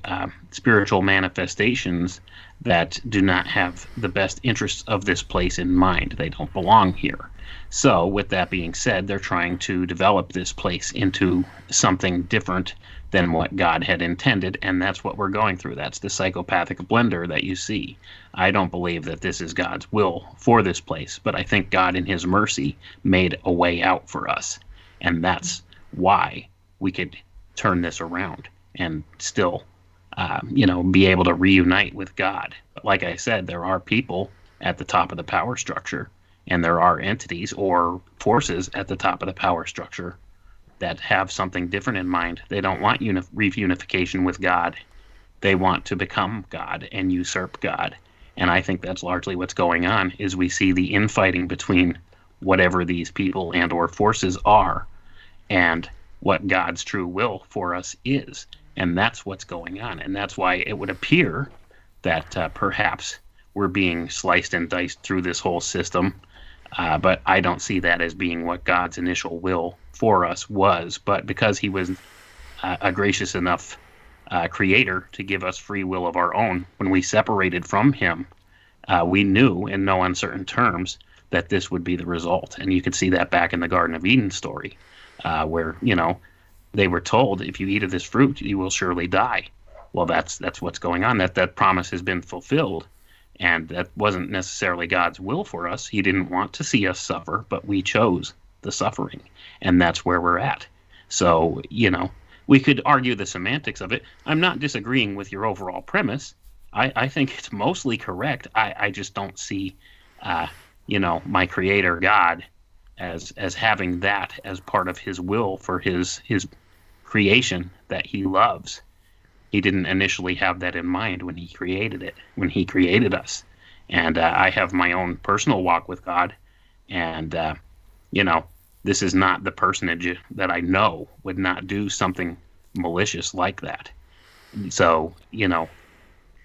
spiritual manifestations that do not have the best interests of this place in mind. They don't belong here. So, with that being said, they're trying to develop this place into something different than what God had intended, and that's what we're going through. That's the psychopathic blender that you see. I don't believe that this is God's will for this place, but I think God in his mercy made a way out for us, and that's why we could turn this around and still be able to reunite with God. But like I said, there are people at the top of the power structure, and there are entities or forces at the top of the power structure that have something different in mind. They don't want reunification with God. They want to become God and usurp God. And I think that's largely what's going on, is we see the infighting between whatever these people and or forces are and what God's true will for us is. And that's what's going on. And that's why it would appear that perhaps we're being sliced and diced through this whole system. But I don't see that as being what God's initial will for us was. But because he was a gracious enough Creator to give us free will of our own. When we separated from Him, we knew in no uncertain terms that this would be the result. And you could see that back in the Garden of Eden story, where, they were told, if you eat of this fruit, you will surely die. Well, that's what's going on. That promise has been fulfilled. And that wasn't necessarily God's will for us. He didn't want to see us suffer, but we chose the suffering. And that's where we're at. So, we could argue the semantics of it. I'm not disagreeing with your overall premise. I think it's mostly correct. I just don't see, my Creator God as having that as part of His will for His creation that He loves. He didn't initially have that in mind when He created it, when He created us. And I have my own personal walk with God, and this is not the personage that I know would not do something malicious like that. So,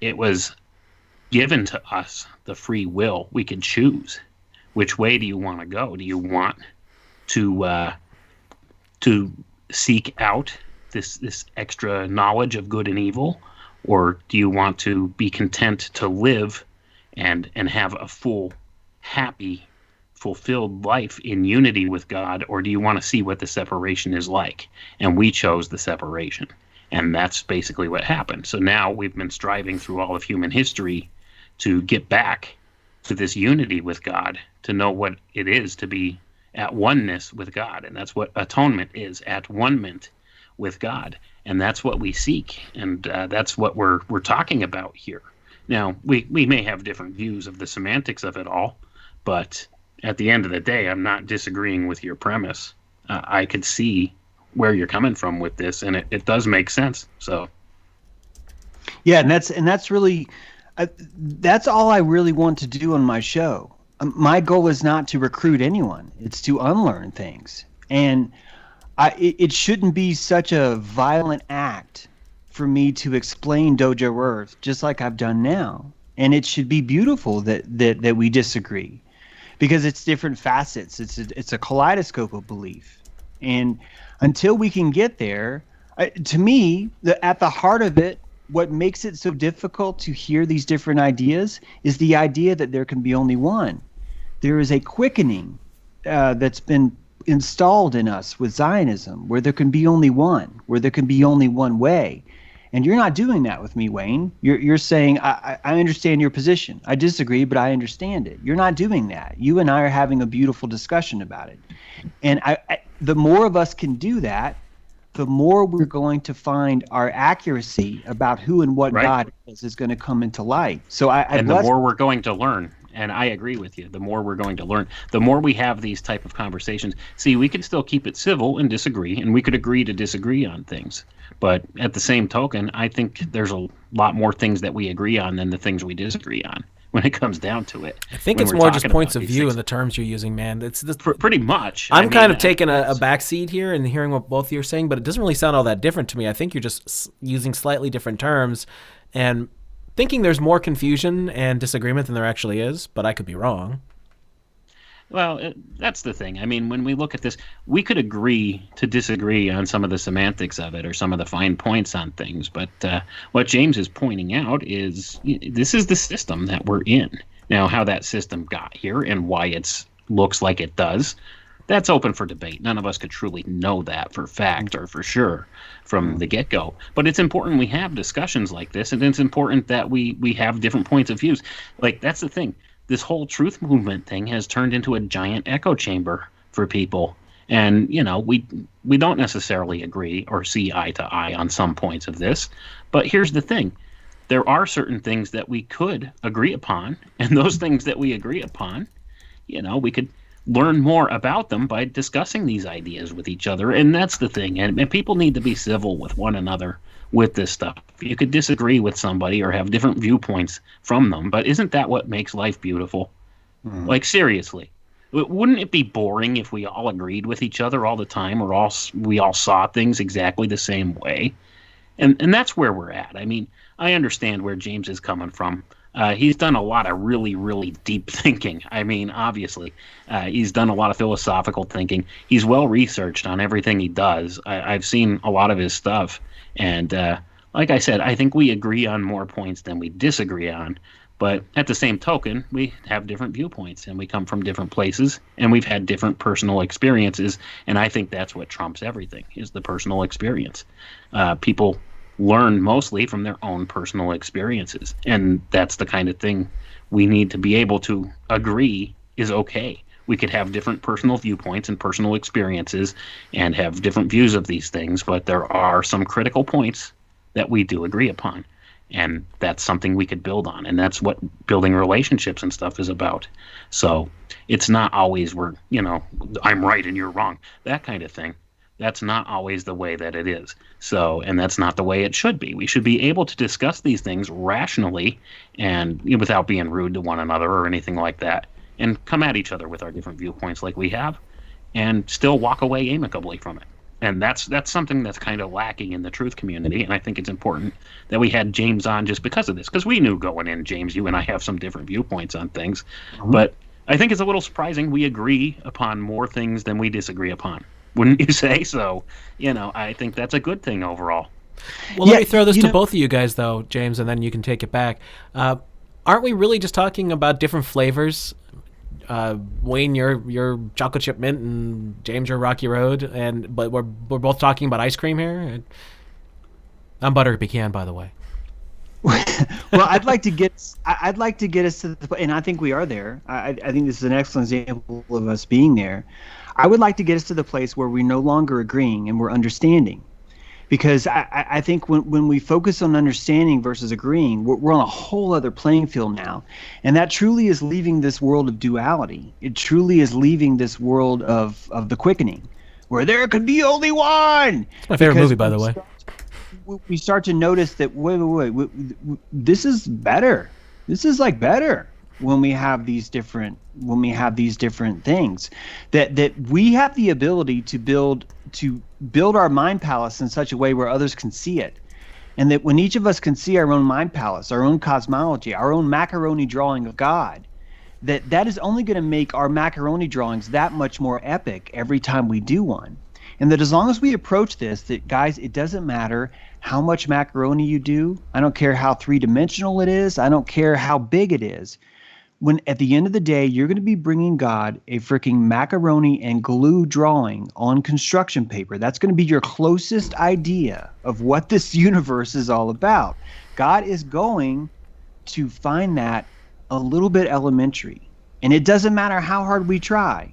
it was given to us the free will. We could choose. Which way do you want to go? Do you want to seek out this extra knowledge of good and evil, or do you want to be content to live and have a full, happy, fulfilled life in unity with God, or do you want to see what the separation is like? And we chose the separation, and that's basically what happened. So now we've been striving through all of human history to get back to this unity with God, to know what it is to be at oneness with God, and that's what atonement is, at one-ment with God, and that's what we seek, and that's what we're talking about here. Now, we may have different views of the semantics of it all, but at the end of the day, I'm not disagreeing with your premise. I could see where you're coming from with this, and it does make sense. So, yeah, and that's really that's all I really want to do on my show. My goal is not to recruit anyone; it's to unlearn things, and it shouldn't be such a violent act for me to explain Dojo Earth, just like I've done now. And it should be beautiful that we disagree, because it's different facets. It's a kaleidoscope of belief. And until we can get there, to me, at the heart of it, what makes it so difficult to hear these different ideas is the idea that there can be only one. There is a quickening that's been installed in us with Zionism, where there can be only one, where there can be only one way. And you're not doing that with me, Wayne. You're saying, I understand your position. I disagree, but I understand it. You're not doing that. You and I are having a beautiful discussion about it. And the more of us can do that, the more we're going to find our accuracy about who and what God is going to come into light. So the more we're going to learn. And I agree with you. The more we're going to learn, the more we have these type of conversations. See, we can still keep it civil and disagree, and we could agree to disagree on things. But at the same token, I think there's a lot more things that we agree on than the things we disagree on when it comes down to it. I think it's more just points of view and the terms you're using, man. It's pretty much. I'm kind of taking a back seat here and hearing what both of you are saying, but it doesn't really sound all that different to me. I think you're just using slightly different terms and thinking there's more confusion and disagreement than there actually is, but I could be wrong. Well, that's the thing. I mean, when we look at this, we could agree to disagree on some of the semantics of it or some of the fine points on things. But what James is pointing out is this is the system that we're in. Now, how that system got here and why it looks like it does, that's open for debate. None of us could truly know that for fact or for sure from the get-go. But it's important we have discussions like this, and it's important that we have different points of views. Like, that's the thing. This whole truth movement thing has turned into a giant echo chamber for people. And, we don't necessarily agree or see eye to eye on some points of this. But here's the thing. There are certain things that we could agree upon. And those things that we agree upon, we could learn more about them by discussing these ideas with each other. And that's the thing. And people need to be civil with one another with this stuff. You could disagree with somebody or have different viewpoints from them, but isn't that what makes life beautiful? Like, seriously, wouldn't it be boring if we all agreed with each other all the time, or we all saw things exactly the same way? And that's where we're at. I mean, I understand where James is coming from. He's done a lot of really, really deep thinking. I mean, obviously, he's done a lot of philosophical thinking. He's well researched on everything he does. I've seen a lot of his stuff, and like I said, I think we agree on more points than we disagree on. But at the same token, we have different viewpoints and we come from different places and we've had different personal experiences. And I think that's what trumps everything is the personal experience. People learn mostly from their own personal experiences. And that's the kind of thing we need to be able to agree is okay. We could have different personal viewpoints and personal experiences and have different views of these things, but there are some critical points that we do agree upon. And that's something we could build on. And that's what building relationships and stuff is about. So it's not always I'm right and you're wrong, that kind of thing. That's not always the way that it is. So, and that's not the way it should be. We should be able to discuss these things rationally and without being rude to one another or anything like that, and come at each other with our different viewpoints like we have, and still walk away amicably from it. And that's something that's kind of lacking in the truth community. And I think it's important that we had James on just because of this, because we knew going in, James, you and I have some different viewpoints on things. Mm-hmm. But I think it's a little surprising we agree upon more things than we disagree upon. Wouldn't you say? So, I think that's a good thing overall. Well, let me throw this to both of you guys, though, James, and then you can take it back. Aren't we really just talking about different flavors? Wayne, you're chocolate chip mint, and James, you're Rocky Road, but we're both talking about ice cream here. I'm butter pecan, by the way. Well, I'd like to get us to the, and I think we are there. I think this is an excellent example of us being there. I would like to get us to the place where we're no longer agreeing and we're understanding. Because I think when we focus on understanding versus agreeing, we're on a whole other playing field now. And that truly is leaving this world of duality. It truly is leaving this world of the quickening, where there could be only one. It's my favorite movie, by the way. We start to notice that, wait, this is better. This is like better when we have these different things. That we have the ability to build our mind palace in such a way where others can see it. And that when each of us can see our own mind palace, our own cosmology, our own macaroni drawing of God, that is only going to make our macaroni drawings that much more epic every time we do one. And that as long as we approach this, that guys, it doesn't matter how much macaroni you do. I don't care how three-dimensional it is. I don't care how big it is. When at the end of the day, you're going to be bringing God a freaking macaroni and glue drawing on construction paper. That's going to be your closest idea of what this universe is all about. God is going to find that a little bit elementary. And it doesn't matter how hard we try.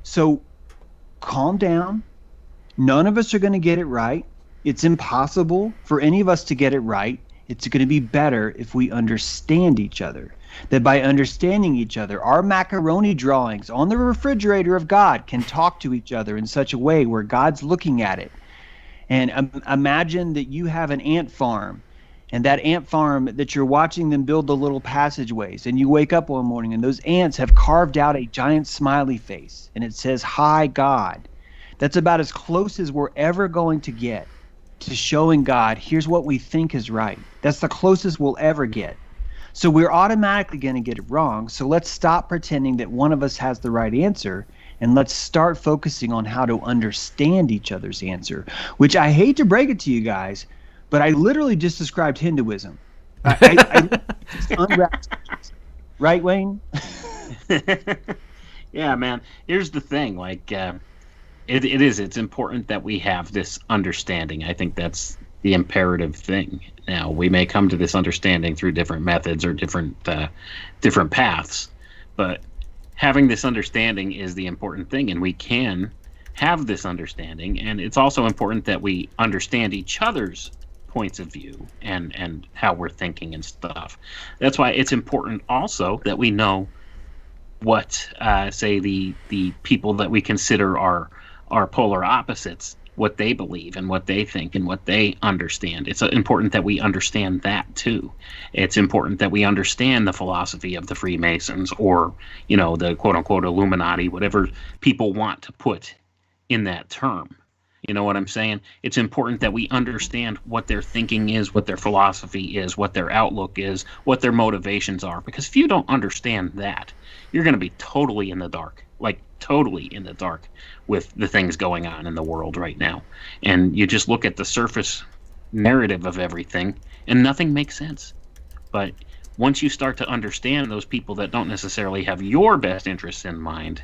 So calm down. None of us are going to get it right. It's impossible for any of us to get it right. It's going to be better if we understand each other. That by understanding each other, our macaroni drawings on the refrigerator of God can talk to each other in such a way where God's looking at it. And imagine that you have an ant farm, and that ant farm that you're watching them build the little passageways, and you wake up one morning and those ants have carved out a giant smiley face, and it says, "Hi, God." That's about as close as we're ever going to get to showing God, here's what we think is right. That's the closest we'll ever get. So we're automatically going to get it wrong. So let's stop pretending that one of us has the right answer, and let's start focusing on how to understand each other's answer, which I hate to break it to you guys, but I literally just described Hinduism. I just unwrapped it. Right, Wayne? Yeah, man. Here's the thing. It's important that we have this understanding. I think that's the imperative thing. Now, we may come to this understanding through different methods or different paths, but having this understanding is the important thing, and we can have this understanding. And it's also important that we understand each other's points of view and how we're thinking and stuff. That's why it's important also that we know what, say, the people that we consider our polar opposites, what they believe and what they think and what they understand. It's important that we understand that too. It's important that we understand the philosophy of the Freemasons or, the quote unquote Illuminati, whatever people want to put in that term. You know what I'm saying? It's important that we understand what their thinking is, what their philosophy is, what their outlook is, what their motivations are. Because if you don't understand that, you're going to be totally in the dark, totally in the dark with the things going on in the world right now. And you just look at the surface narrative of everything, and nothing makes sense. But once you start to understand those people that don't necessarily have your best interests in mind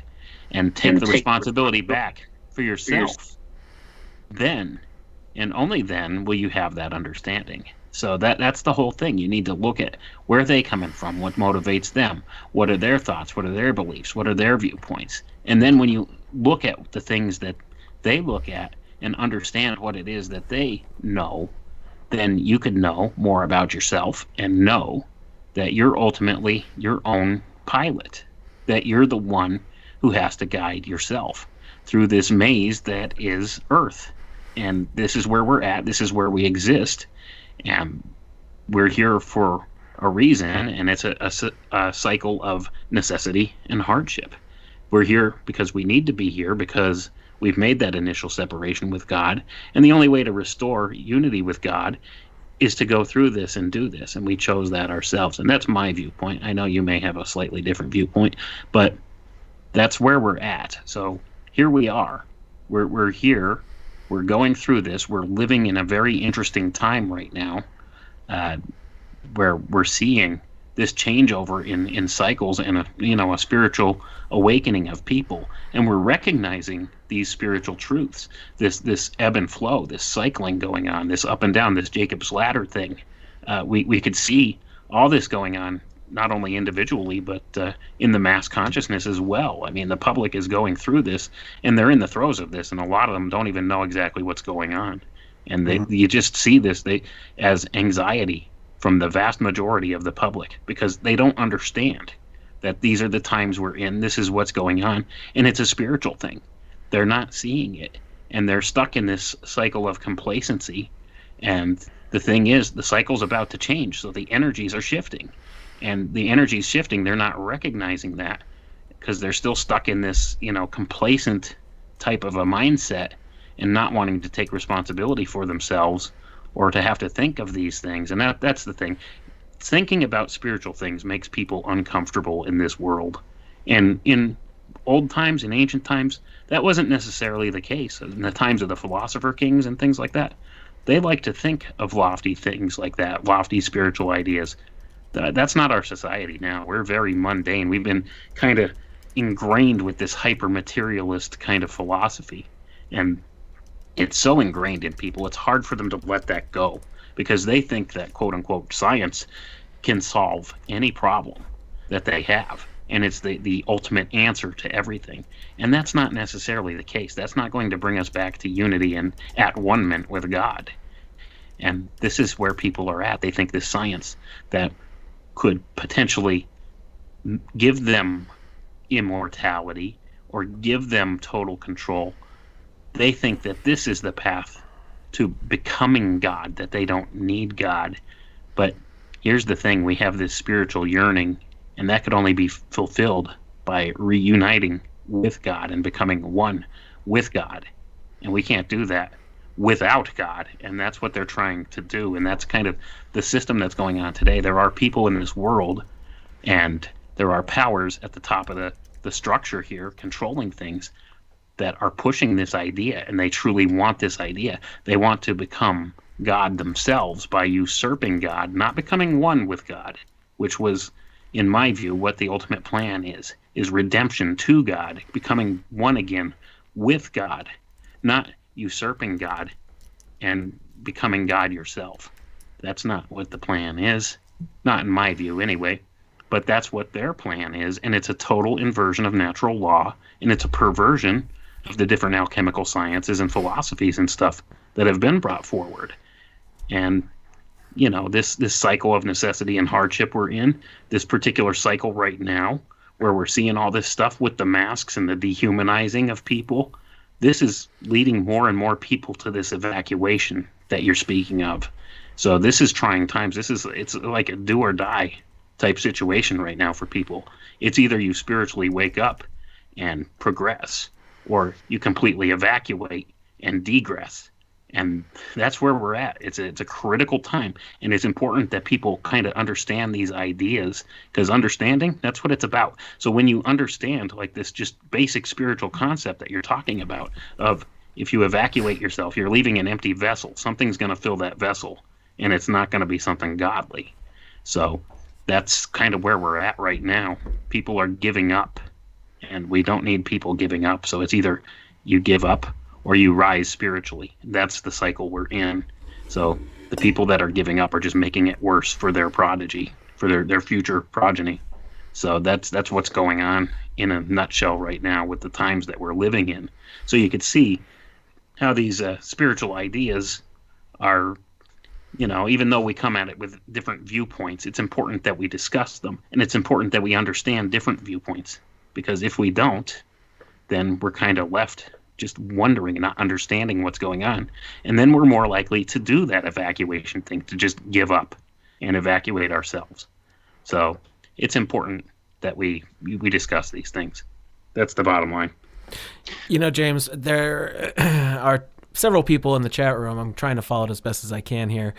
and take the responsibility back for yourself, then and only then will you have that understanding. So that's the whole thing. You need to look at where are they coming from, what motivates them, what are their thoughts, what are their beliefs, what are their viewpoints. And then when you look at the things that they look at and understand what it is that they know, then you could know more about yourself and know that you're ultimately your own pilot, that you're the one who has to guide yourself through this maze that is Earth. And this is where we're at. This is where we exist. And we're here for a reason, and it's a cycle of necessity and hardship. We're here because we need to be here, because we've made that initial separation with God. And the only way to restore unity with God is to go through this and do this. And we chose that ourselves. And that's my viewpoint. I know you may have a slightly different viewpoint, but that's where we're at. So here we are. We're here. We're going through this. We're living in a very interesting time right now, where we're seeing this changeover in cycles and a spiritual awakening of people, and we're recognizing these spiritual truths, this ebb and flow, this cycling going on, this up and down, this Jacob's ladder thing. We could see all this going on, not only individually, but in the mass consciousness as well. I mean, the public is going through this, and they're in the throes of this, and a lot of them don't even know exactly what's going on. And you just see this as anxiety from the vast majority of the public, because they don't understand that these are the times we're in, this is what's going on, and it's a spiritual thing. They're not seeing it, and they're stuck in this cycle of complacency. And the thing is, the cycle's about to change, so the energies are shifting. And the energy's shifting, they're not recognizing that, because they're still stuck in this, complacent type of a mindset and not wanting to take responsibility for themselves or to have to think of these things. And that's the thing. Thinking about spiritual things makes people uncomfortable in this world. And in old times, in ancient times, that wasn't necessarily the case. In the times of the philosopher kings and things like that, they like to think of lofty things like that, lofty spiritual ideas. That's not our society now. We're very mundane. We've been kind of ingrained with this hyper-materialist kind of philosophy. And it's so ingrained in people, it's hard for them to let that go, because they think that quote-unquote science can solve any problem that they have. And it's the ultimate answer to everything. And that's not necessarily the case. That's not going to bring us back to unity and at one-ment with God. And this is where people are at. They think this science that could potentially give them immortality or give them total control, they think that this is the path to becoming God, that they don't need God. But here's the thing, we have this spiritual yearning, and that could only be fulfilled by reuniting with God and becoming one with God. And we can't do that without God, and that's what they're trying to do. And that's kind of the system that's going on today. There are people in this world, and there are powers at the top of the structure here controlling things that are pushing this idea, and they truly want this idea. They want to become God themselves by usurping God, not becoming one with God, which was, in my view, what the ultimate plan is redemption to God, becoming one again with God, not usurping God and becoming God yourself. That's not what the plan is, not in my view anyway, but that's what their plan is. And it's a total inversion of natural law, and it's a perversion of the different alchemical sciences and philosophies and stuff that have been brought forward. And this cycle of necessity and hardship we're in, this particular cycle right now where we're seeing all this stuff with the masks and the dehumanizing of people, this is leading more and more people to this evacuation that you're speaking of. So this is trying times. It's like a do or die type situation right now for people. It's either you spiritually wake up and progress, or you completely evacuate and degress. And that's where we're at. It's a critical time, and it's important that people kind of understand these ideas, because understanding, that's what it's about. So when you understand like this just basic spiritual concept that you're talking about of If you evacuate yourself, you're leaving an empty vessel. Something's going to fill that vessel, and it's not going to be something godly. So that's kind of where we're at right now. People are giving up, and we don't need people giving up. So it's either you give up or you rise spiritually. That's the cycle we're in. So the people that are giving up are just making it worse for their prodigy, for their future progeny. So that's what's going on in a nutshell right now with the times that we're living in. So you could see how these spiritual ideas are, even though we come at it with different viewpoints, it's important that we discuss them, and it's important that we understand different viewpoints, because if we don't, then we're kind of left just wondering and not understanding what's going on. And then we're more likely to do that evacuation thing, to just give up and evacuate ourselves. So it's important that we discuss these things. That's the bottom line. James, there are several people in the chat room, I'm trying to follow it as best as I can here,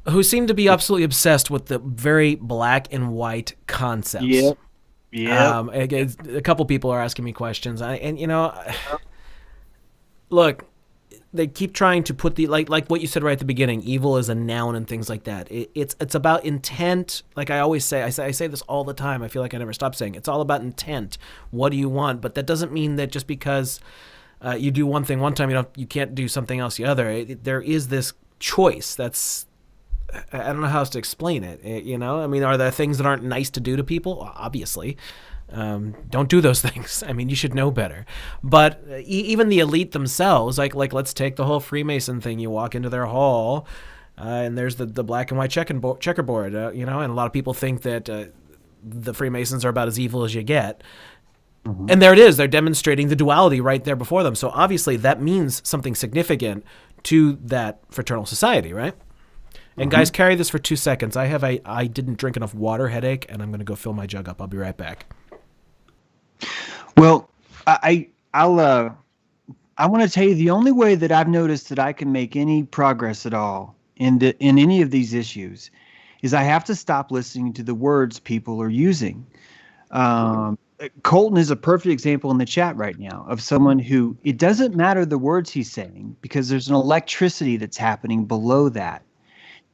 who seem to be absolutely obsessed with the very black and white concepts. Yep. Yeah. A couple people are asking me questions, look, they keep trying to put the like what you said right at the beginning. Evil is a noun and things like that. It's about intent. Like I always say, I say this all the time. I feel like I never stop saying it's all about intent. What do you want? But that doesn't mean that just because you do one thing one time, you can't do something else the other. There is this choice. That's I don't know how else to explain it. I mean, are there things that aren't nice to do to people? Well, obviously. Don't do those things. I mean, you should know better. But even the elite themselves, like let's take the whole Freemason thing. You walk into their hall, and there's the black and white checkerboard. And a lot of people think that the Freemasons are about as evil as you get. Mm-hmm. And there it is. They're demonstrating the duality right there before them. So obviously that means something significant to that fraternal society, right? And guys, carry this for 2 seconds. I have I didn't drink enough water headache, and I'm going to go fill my jug up. I'll be right back. Well, I want to tell you the only way that I've noticed that I can make any progress at all in any of these issues is I have to stop listening to the words people are using. Colton is a perfect example in the chat right now of someone who it doesn't matter the words he's saying because there's an electricity that's happening below that.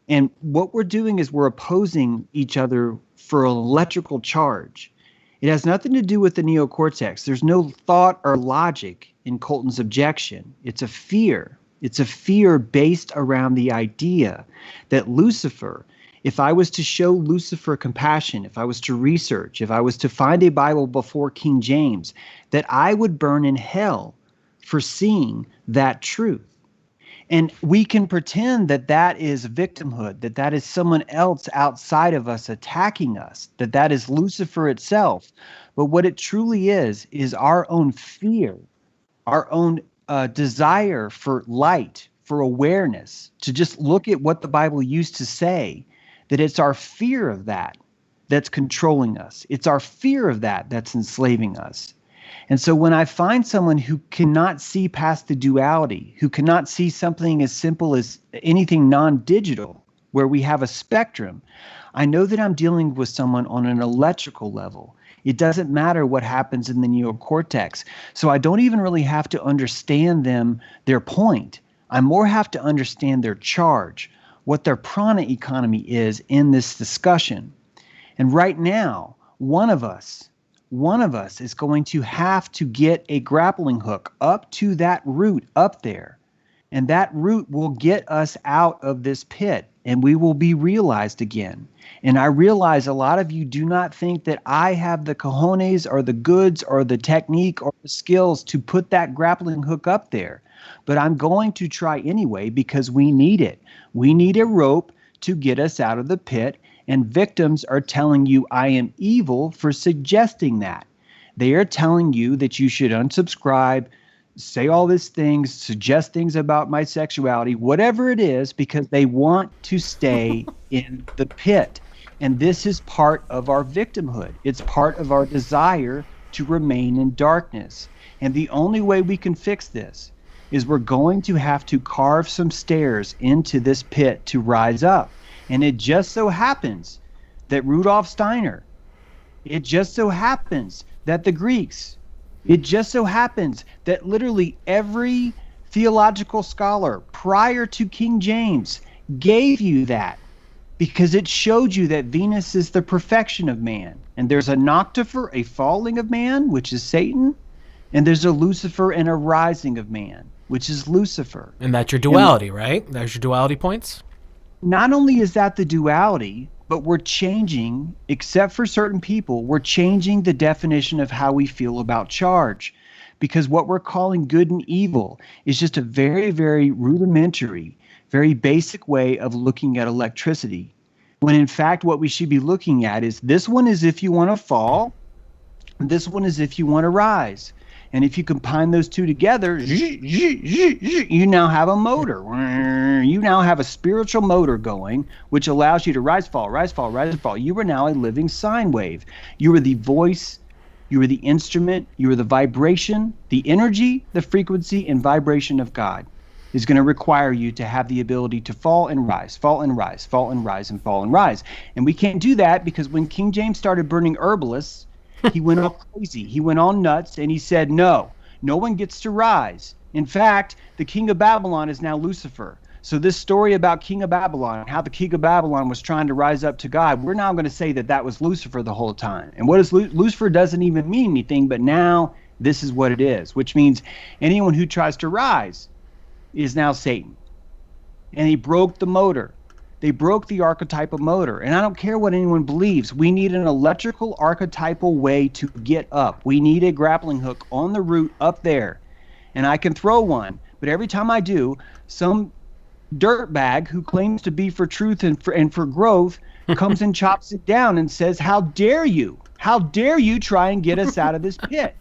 And what we're doing is we're opposing each other for an electrical charge. It has nothing to do with the neocortex. There's no thought or logic in Colton's objection. It's a fear. It's a fear based around the idea that Lucifer, if I was to show Lucifer compassion, if I was to research, if I was to find a Bible before King James, that I would burn in hell for seeing that truth. And we can pretend that that is victimhood, that that is someone else outside of us attacking us, that that is Lucifer itself. But what it truly is our own fear, our own desire for light, for awareness, to just look at what the Bible used to say, that it's our fear of that that's controlling us. It's our fear of that that's enslaving us. And so when I find someone who cannot see past the duality, who cannot see something as simple as anything non-digital, where we have a spectrum, I know that I'm dealing with someone on an electrical level. It doesn't matter what happens in the neocortex. So I don't even really have to understand their point. I more have to understand their charge, what their prana economy is in this discussion. And right now, one of us is going to have to get a grappling hook up to that root up there. And that root will get us out of this pit and we will be realized again. And I realize a lot of you do not think that I have the cojones or the goods or the technique or the skills to put that grappling hook up there. But I'm going to try anyway because we need it. We need a rope to get us out of the pit. And victims are telling you I am evil for suggesting that. They are telling you that you should unsubscribe, say all these things, suggest things about my sexuality, whatever it is, because they want to stay in the pit. And this is part of our victimhood. It's part of our desire to remain in darkness. And the only way we can fix this is we're going to have to carve some stairs into this pit to rise up. And it just so happens that Rudolf Steiner, it just so happens that the Greeks, It just so happens that literally every theological scholar prior to King James gave you that because it showed you that Venus is the perfection of man. And there's a noctifer, a falling of man, which is Satan, and there's a Lucifer and a rising of man, which is Lucifer. And that's your duality, right? There's your duality points. Not only is that the duality, but we're changing, except for certain people, we're changing the definition of how we feel about charge. Because what we're calling good and evil is just a very, very rudimentary, very basic way of looking at electricity. When in fact, what we should be looking at is this one is if you want to fall, this one is if you want to rise. And if you combine those two together, you now have a motor. You now have a spiritual motor going, which allows you to rise, fall, rise, fall, rise, fall. You are now a living sine wave. You are the voice, you are the instrument, you are the vibration, the energy, the frequency, and vibration of God is going to require you to have the ability to fall and rise, fall and rise, fall and rise, and fall and rise. And we can't do that because when King James started burning herbalists, he went all crazy. He went all nuts, and he said, no one gets to rise. In fact, the king of Babylon is now Lucifer. So this story about King of Babylon, how the king of Babylon was trying to rise up to God, we're now going to say that that was Lucifer the whole time. And what is Lucifer doesn't even mean anything, but now this is what it is, which means anyone who tries to rise is now Satan. And he broke the motor. They broke the archetypal motor. And I don't care what anyone believes. We need an electrical archetypal way to get up. We need a grappling hook on the root up there. And I can throw one. But every time I do, some dirtbag who claims to be for truth and for growth comes and chops it down and says, how dare you? How dare you try and get us out of this pit?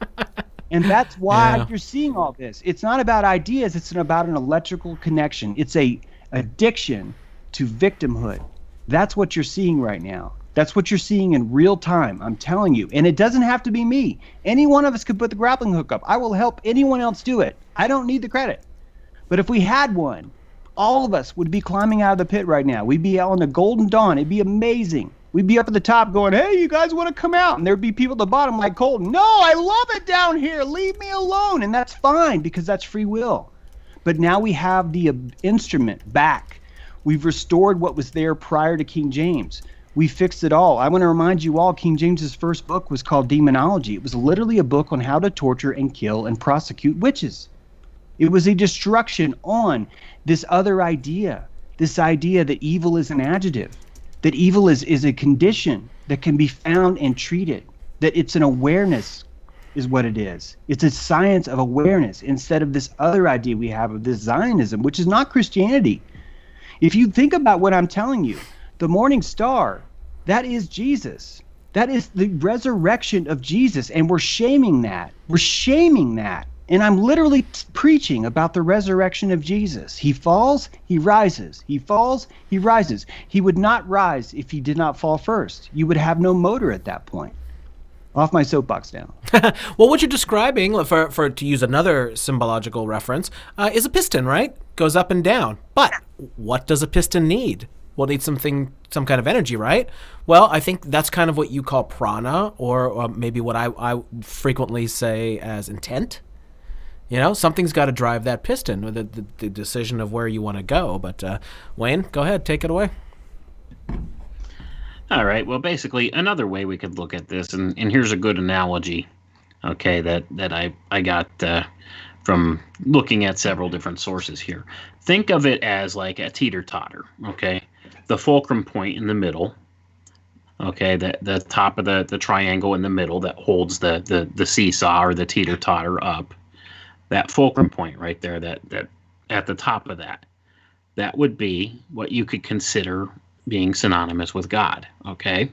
And that's why you're seeing all this. It's not about ideas. It's about an electrical connection. It's a addiction to victimhood. That's what you're seeing right now. That's what you're seeing in real time. I'm telling you. And it doesn't have to be me. Any one of us could put the grappling hook up. I will help anyone else do it. I don't need the credit. But if we had one, all of us would be climbing out of the pit right now. We'd be out on the golden dawn. It'd be amazing. We'd be up at the top going, hey, you guys want to come out? And there'd be people at the bottom like Colton. No, I love it down here. Leave me alone. And that's fine because that's free will. But now we have the instrument back. We've restored what was there prior to King James. We fixed it all. I want to remind you all, King James's first book was called Demonology. It was literally a book on how to torture and kill and prosecute witches. It was a destruction on this other idea, this idea that evil is an adjective, that evil is a condition that can be found and treated, that it's an awareness is what it is. It's a science of awareness instead of this other idea we have of this Zionism, which is not Christianity. If you think about what I'm telling you, the morning star, that is Jesus. That is the resurrection of Jesus, and we're shaming that. We're shaming that. And I'm literally preaching about the resurrection of Jesus. He falls, he rises. He falls, he rises. He would not rise if he did not fall first. You would have no motor at that point. Off my soapbox now. Well, what you're describing, for to use another symbological reference, is a piston, right? Goes up and down. But what does a piston need? Well, it needs some kind of energy, right? Well, I think that's kind of what you call prana, or maybe what I frequently say as intent. You know, something's got to drive that piston, the decision of where you want to go. But Wayne, go ahead, take it away. All right. Well, basically, another way we could look at this, and here's a good analogy, okay, that I got from looking at several different sources here. Think of it as like a teeter-totter, okay? The fulcrum point in the middle, okay, the top of the triangle in the middle that holds the seesaw or the teeter-totter up, that fulcrum point right there, that at the top of that would be what you could consider being synonymous with God, okay?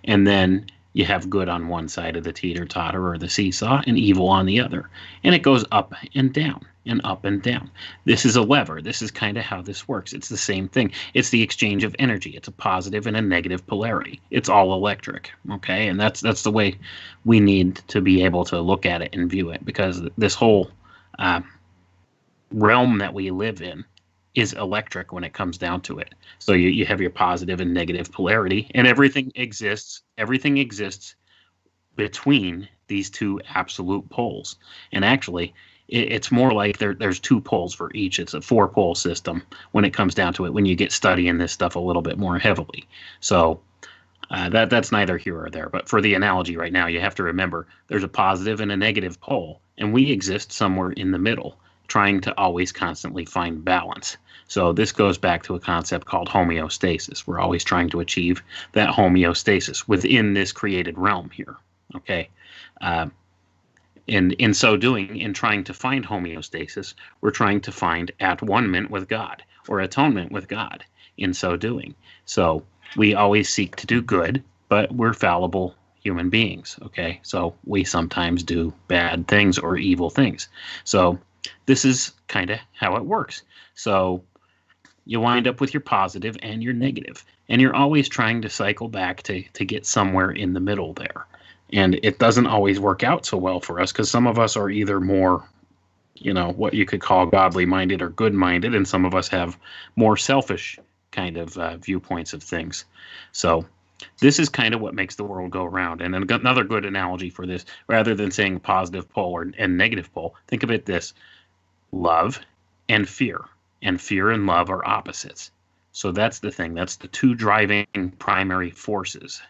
And then you have good on one side of the teeter-totter or the seesaw and evil on the other. And it goes up and down and up and down. This is a lever. This is kind of how this works. It's the same thing. It's the exchange of energy. It's a positive and a negative polarity. It's all electric, okay? And that's the way we need to be able to look at it and view it, because this whole realm that we live in is electric when it comes down to it. So you have your positive and negative polarity, and everything exists between these two absolute poles. And actually, it's more like there's two poles for each. It's a 4-pole system when it comes down to it, when you get studying this stuff a little bit more heavily. So that's neither here or there. But for the analogy right now, you have to remember there's a positive and a negative pole, and we exist somewhere in the middle, trying to always constantly find balance. So this goes back to a concept called homeostasis. We're always trying to achieve that homeostasis within this created realm here. Okay. In so doing, in trying to find homeostasis, we're trying to find at-one-ment with God, or atonement with God in so doing. So we always seek to do good, but we're fallible human beings, okay? So we sometimes do bad things or evil things. So this is kind of how it works. So you wind up with your positive and your negative, and you're always trying to cycle back to get somewhere in the middle there. And it doesn't always work out so well for us, because some of us are either more, what you could call godly minded or good minded, and some of us have more selfish kind of viewpoints of things. So this is kind of what makes the world go around. And another good analogy for this, rather than saying positive pole and negative pole, think of it this: love and fear and love are opposites. So that's the thing. That's the two driving primary forces,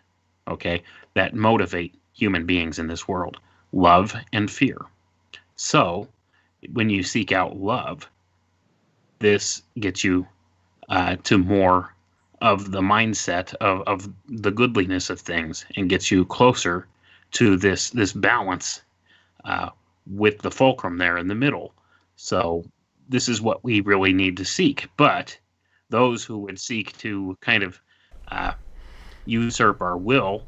okay, that motivate human beings in this world: love and fear. So when you seek out love, this gets you to more of the mindset of the goodliness of things, and gets you closer to this balance with the fulcrum there in the middle. So this is what we really need to seek. But those who would seek to kind of usurp our will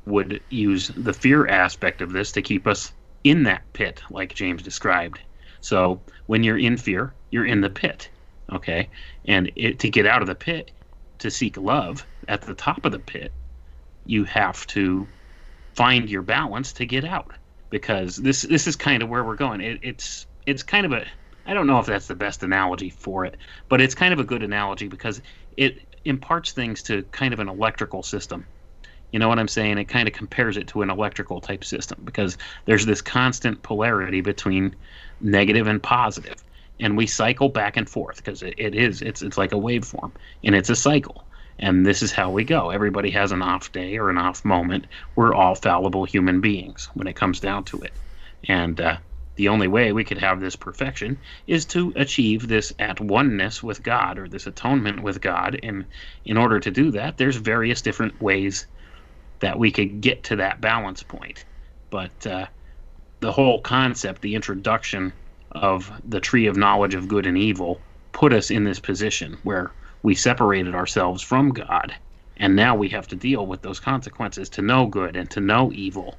would use the fear aspect of this to keep us in that pit, like James described. So when you're in fear, you're in the pit, okay? And to get out of the pit, to seek love at the top of the pit, you have to find your balance to get out, because this is kind of where we're going. It's kind of I don't know if that's the best analogy for it, but it's kind of a good analogy because it imparts things to kind of an electrical system. You know what I'm saying? It kind of compares it to an electrical type system, because there's this constant polarity between negative and positive, and we cycle back and forth, because it's like a waveform, and it's a cycle, and this is how we go. Everybody has an off day or an off moment. We're all fallible human beings when it comes down to it, and the only way we could have this perfection is to achieve this at oneness with God, or this atonement with God. And in order to do that, there's various different ways that we could get to that balance point. But the whole concept, the introduction of the tree of knowledge of good and evil, put us in this position where we separated ourselves from God, and now we have to deal with those consequences, to know good and to know evil.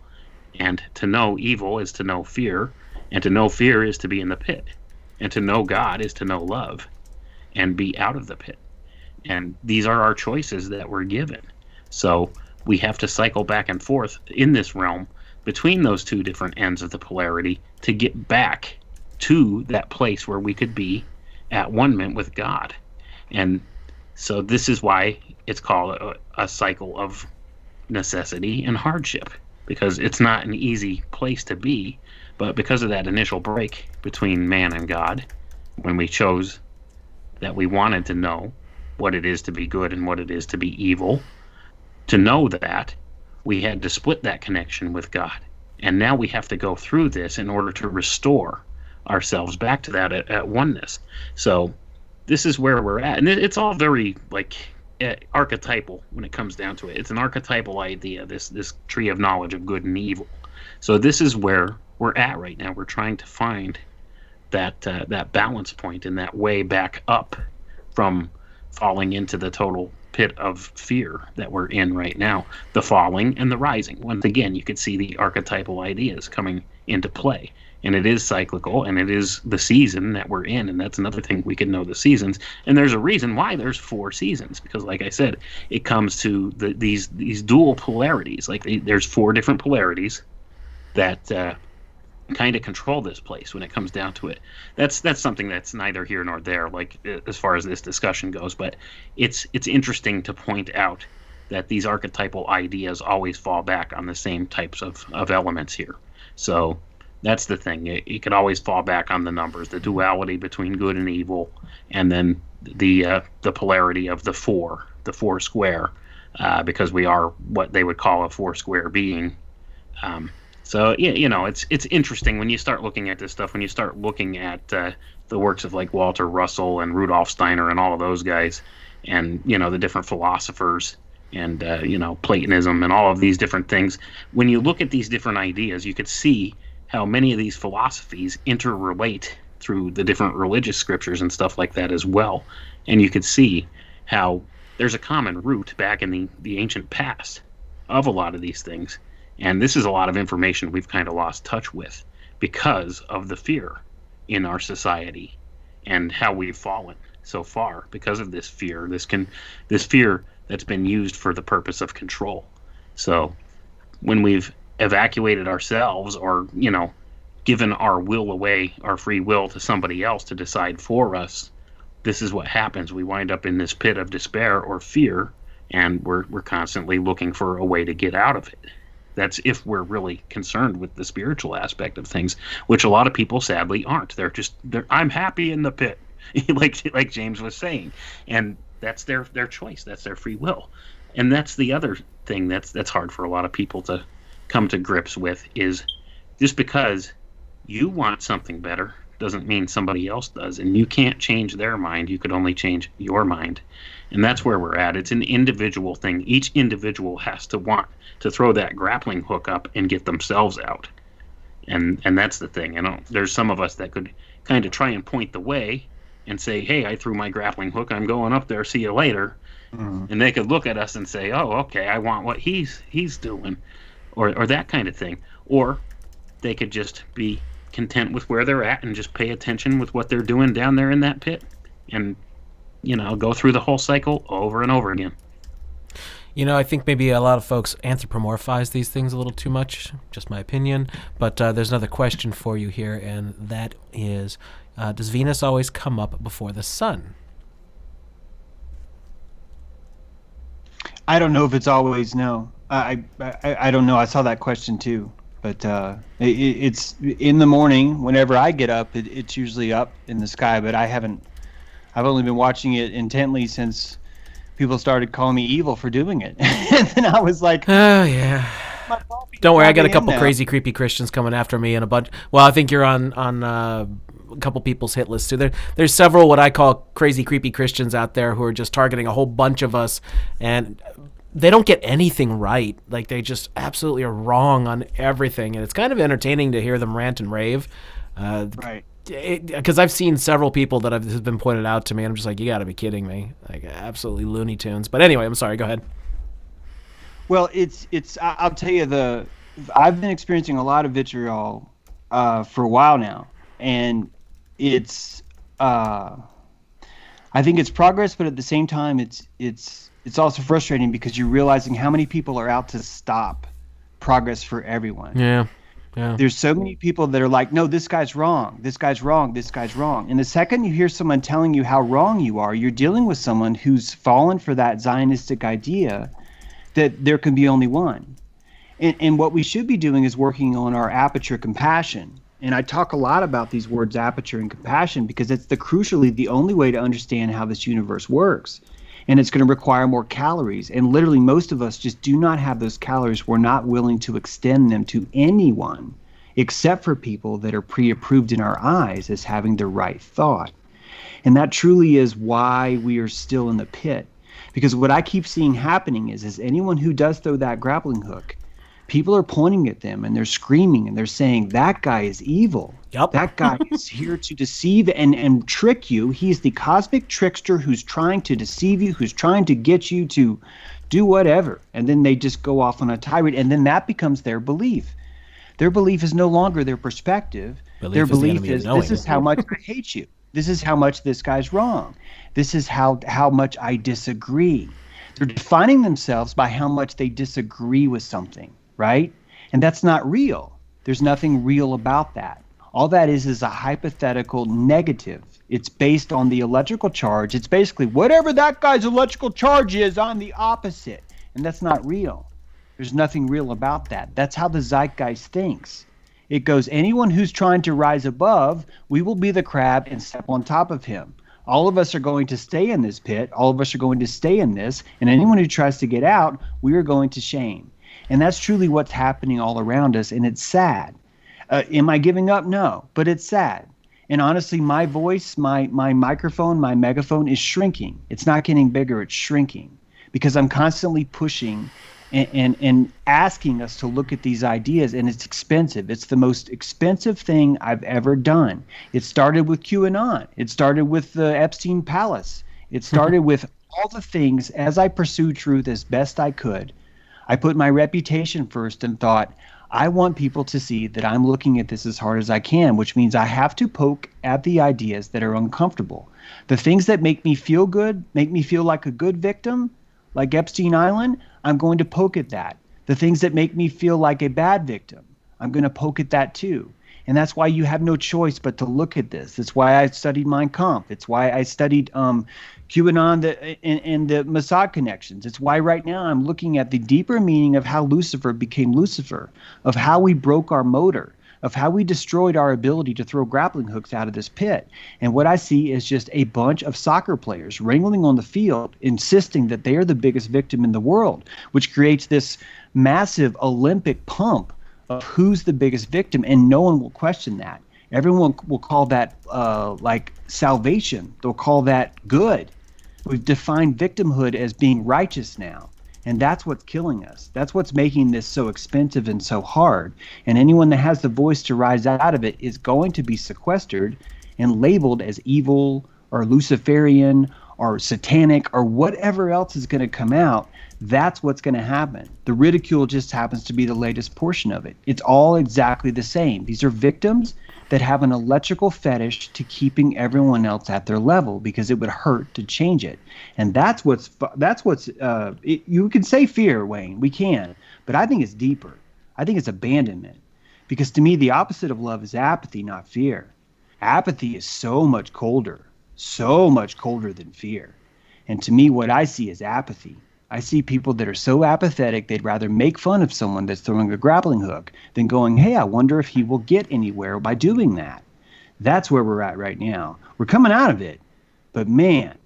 And to know evil is to know fear, and to know fear is to be in the pit, and to know God is to know love and be out of the pit. And these are our choices that we're given. So we have to cycle back and forth in this realm between those two different ends of the polarity to get back to that place where we could be at one-ment with God. And so this is why it's called a cycle of necessity and hardship, because it's not an easy place to be. But because of that initial break between man and God, when we chose that we wanted to know what it is to be good and what it is to be evil, to know that, we had to split that connection with God. And now we have to go through this in order to restore ourselves back to that at oneness. So this is where we're at. And it's all very archetypal when it comes down to it. It's an archetypal idea, this tree of knowledge of good and evil. So this is where we're at right now. We're trying to find that balance point and that way back up from falling into the total pit of fear that we're in right now. The falling and the rising. Once again, you could see the archetypal ideas coming into play. And it is cyclical, and it is the season that we're in, and that's another thing we can know the seasons. And there's a reason why there's 4 seasons, because like I said, it comes to these dual polarities. There's 4 different polarities that kind of control this place when it comes down to it. That's something that's neither here nor there, as far as this discussion goes. But it's interesting to point out that these archetypal ideas always fall back on the same types of elements here. So that's the thing. You could always fall back on the numbers, the duality between good and evil, and then the polarity of the four square, because we are what they would call a four square being. So yeah, it's interesting when you start looking at this stuff. When you start looking at the works of like Walter Russell and Rudolf Steiner and all of those guys, and the different philosophers, and Platonism and all of these different things. When you look at these different ideas, you could see how many of these philosophies interrelate through the different religious scriptures and stuff like that as well. And you could see how there's a common root back in the ancient past of a lot of these things. And this is a lot of information we've kind of lost touch with because of the fear in our society and how we've fallen so far because of this fear. This fear that's been used for the purpose of control. So when we've evacuated ourselves, or given our will away, our free will, to somebody else to decide for us, this is what happens. We wind up in this pit of despair or fear, and we're constantly looking for a way to get out of it. That's if we're really concerned with the spiritual aspect of things, which a lot of people sadly aren't. I'm happy in the pit, like James was saying, and that's their choice. That's their free will. And that's the other thing that's hard for a lot of people to come to grips with, is just because you want something better doesn't mean somebody else does, and you can't change their mind. You could only change your mind. And that's where we're at. It's an individual thing. Each individual has to want to throw that grappling hook up and get themselves out. And that's the thing. There's some of us that could kind of try and point the way and say, hey, I threw my grappling hook, I'm going up there, see you later. And they could look at us and say, oh, okay, I want what he's doing, or that kind of thing. Or they could just be content with where they're at and just pay attention with what they're doing down there in that pit, and go through the whole cycle over and over again. I think maybe a lot of folks anthropomorphize these things a little too much, just my opinion. But there's another question for you here, and that is, does Venus always come up before the sun? I don't know if it's always, no. I don't know. I saw that question too. But it's in the morning, whenever I get up, it's usually up in the sky. But I've only been watching it intently since people started calling me evil for doing it. And then I was like, oh, yeah. Don't worry, I got a couple crazy, creepy Christians coming after me, and a bunch. Well, I think you're on a couple people's hit list too. There's several what I call crazy, creepy Christians out there who are just targeting a whole bunch of us, and they don't get anything right. Like, they just absolutely are wrong on everything, and it's kind of entertaining to hear them rant and rave. Right. Because I've seen several people that have been pointed out to me, and I'm just like, you got to be kidding me. Like, absolutely Looney Tunes. But anyway, I'm sorry. Go ahead. Well, I'll tell you, I've been experiencing a lot of vitriol for a while now, and I think it's progress, but at the same time, it's also frustrating because you're realizing how many people are out to stop progress for everyone. Yeah. There's so many people that are like, no, this guy's wrong. This guy's wrong. This guy's wrong. And the second you hear someone telling you how wrong you are, you're dealing with someone who's fallen for that Zionistic idea that there can be only one. And what we should be doing is working on our aperture compassion. And I talk a lot about these words, aperture and compassion, because it's crucially the only way to understand how this universe works. And it's going to require more calories. And literally most of us just do not have those calories. We're not willing to extend them to anyone except for people that are pre-approved in our eyes as having the right thought. And that truly is why we are still in the pit. Because what I keep seeing happening is anyone who does throw that grappling hook, people are pointing at them and they're screaming and they're saying, that guy is evil. Yep. That guy is here to deceive and trick you. He's the cosmic trickster who's trying to deceive you, who's trying to get you to do whatever. And then they just go off on a tirade, and then that becomes their belief. Their belief is no longer their perspective. Their belief is this is how much I hate you. This is how much this guy's wrong. This is how much I disagree. They're defining themselves by how much they disagree with something, right? And that's not real. There's nothing real about that. All that is a hypothetical negative. It's based on the electrical charge. It's basically whatever that guy's electrical charge is, I'm the opposite. And that's not real. There's nothing real about that. That's how the zeitgeist thinks. It goes, anyone who's trying to rise above, we will be the crab and step on top of him. All of us are going to stay in this pit. All of us are going to stay in this. And anyone who tries to get out, we are going to shame. And that's truly what's happening all around us. And it's sad. Am I giving up? No, but it's sad. And honestly, my voice, my microphone, my megaphone is shrinking. It's not getting bigger. It's shrinking because I'm constantly pushing and asking us to look at these ideas, and it's expensive. It's the most expensive thing I've ever done. It started with QAnon. It started with the Epstein Palace. It started with all the things. As I pursued truth as best I could, I put my reputation first and thought, I want people to see that I'm looking at this as hard as I can, which means I have to poke at the ideas that are uncomfortable. The things that make me feel good, make me feel like a good victim, like Epstein Island, I'm going to poke at that. The things that make me feel like a bad victim, I'm going to poke at that too. And that's why you have no choice but to look at this. It's why I studied Mein Kampf. It's why I studied QAnon and the Mossad connections. It's why right now I'm looking at the deeper meaning of how Lucifer became Lucifer, of how we broke our motor, of how we destroyed our ability to throw grappling hooks out of this pit. And what I see is just a bunch of soccer players wrangling on the field, insisting that they are the biggest victim in the world, which creates this massive Olympic pump of who's the biggest victim, and no one will question that. Everyone will call that like salvation. They'll call that good. We've defined victimhood as being righteous now. And that's what's killing us. That's what's making this so expensive and so hard. And anyone that has the voice to rise out of it is going to be sequestered and labeled as evil or Luciferian or satanic or whatever else is going to come out. That's what's going to happen. The ridicule just happens to be the latest portion of it. It's all exactly the same. These are victims that have an electrical fetish to keeping everyone else at their level because it would hurt to change it. And that's what's you can say fear, Wayne, we can, but I think it's deeper. I think it's abandonment, because to me the opposite of love is apathy, not fear. Apathy is so much colder than fear. And to me what I see is apathy. I see people that are so apathetic they'd rather make fun of someone that's throwing a grappling hook than going, hey, I wonder if he will get anywhere by doing that. That's where we're at right now. We're coming out of it. But man,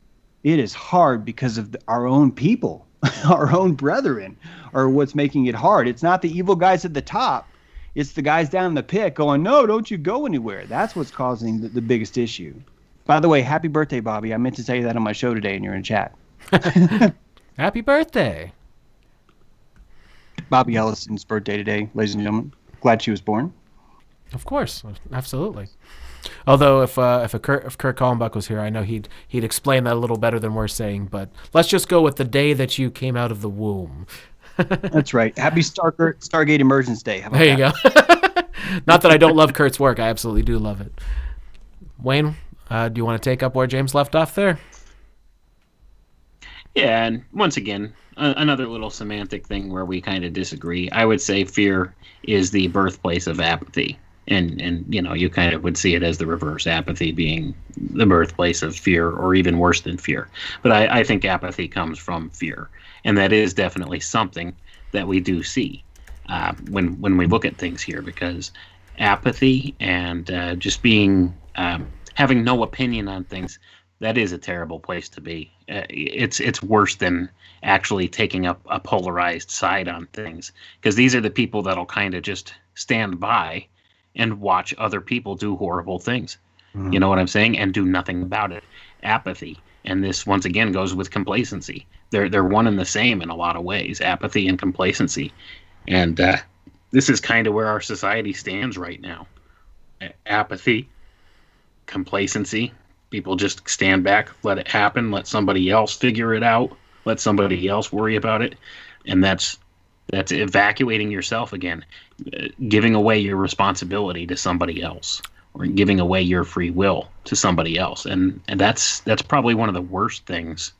it is hard because of our own people, our own brethren are what's making it hard. It's not the evil guys at the top. It's the guys down in the pit going, no, don't you go anywhere. That's what's causing the biggest issue. By the way, happy birthday, Bobby. I meant to say that on my show today and you're in chat. Happy birthday. Bobby Ellison's birthday today, ladies and gentlemen. Glad she was born. Of course, absolutely. Although if Kurt Kallenbach was here, I know he'd explain that a little better than we're saying. But let's just go with the day that you came out of the womb. That's right. Happy Stargate Emergence Day. How about there you go. Not that I don't love Kurt's work. I absolutely do love it. Wayne, do you want to take up where James left off there? Yeah, and once again, another little semantic thing where we kind of disagree. I would say fear is the birthplace of apathy. And you know, you kind of would see it as the reverse, apathy being the birthplace of fear, or even worse than fear. But I think apathy comes from fear. And that is definitely something that we do see when we look at things here, because apathy and just being having no opinion on things, that is a terrible place to be. It's worse than actually taking up a polarized side on things, because these are the people that'll kind of just stand by and watch other people do horrible things. You know what I'm saying? And do nothing about it. Apathy. And this, once again, goes with complacency. They're one and the same in a lot of ways, apathy and complacency. And this is kind of where our society stands right now. Apathy, complacency. People just stand back, let it happen, let somebody else figure it out, let somebody else worry about it. And that's evacuating yourself again, giving away your responsibility to somebody else, or giving away your free will to somebody else. And that's probably one of the worst things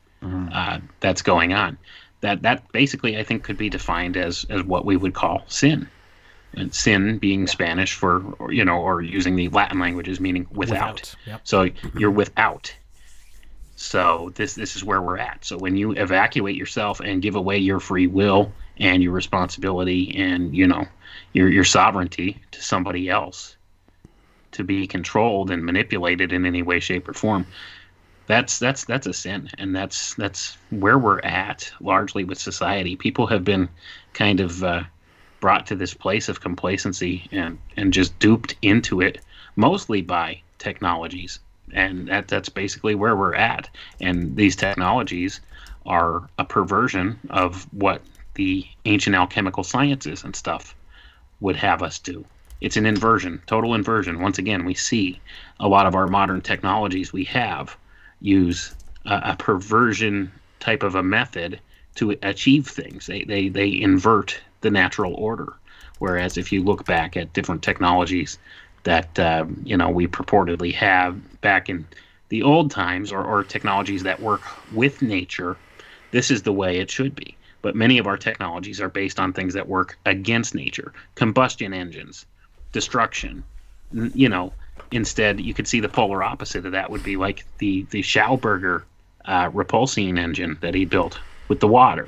that's going on. That basically, I think, could be defined as what we would call sin. And sin being Spanish for, or using the Latin languages, meaning without. Yep. So you're without. So this is where we're at. So when you evacuate yourself and give away your free will and your responsibility and your sovereignty to somebody else to be controlled and manipulated in any way, shape, or form, that's a sin, and that's where we're at largely with society. People have been kind of brought to this place of complacency and just duped into it, mostly by technologies. And that's basically where we're at. And these technologies are a perversion of what the ancient alchemical sciences and stuff would have us do. It's an inversion, total inversion. Once again, we see a lot of our modern technologies we have use a perversion type of a method to achieve things. They invert the natural order. Whereas if you look back at different technologies that we purportedly have back in the old times, or technologies that work with nature, this is the way it should be. But many of our technologies are based on things that work against nature, combustion engines, destruction. Instead, you could see the polar opposite of that would be like the Schauberger repulsine engine that he built with the water.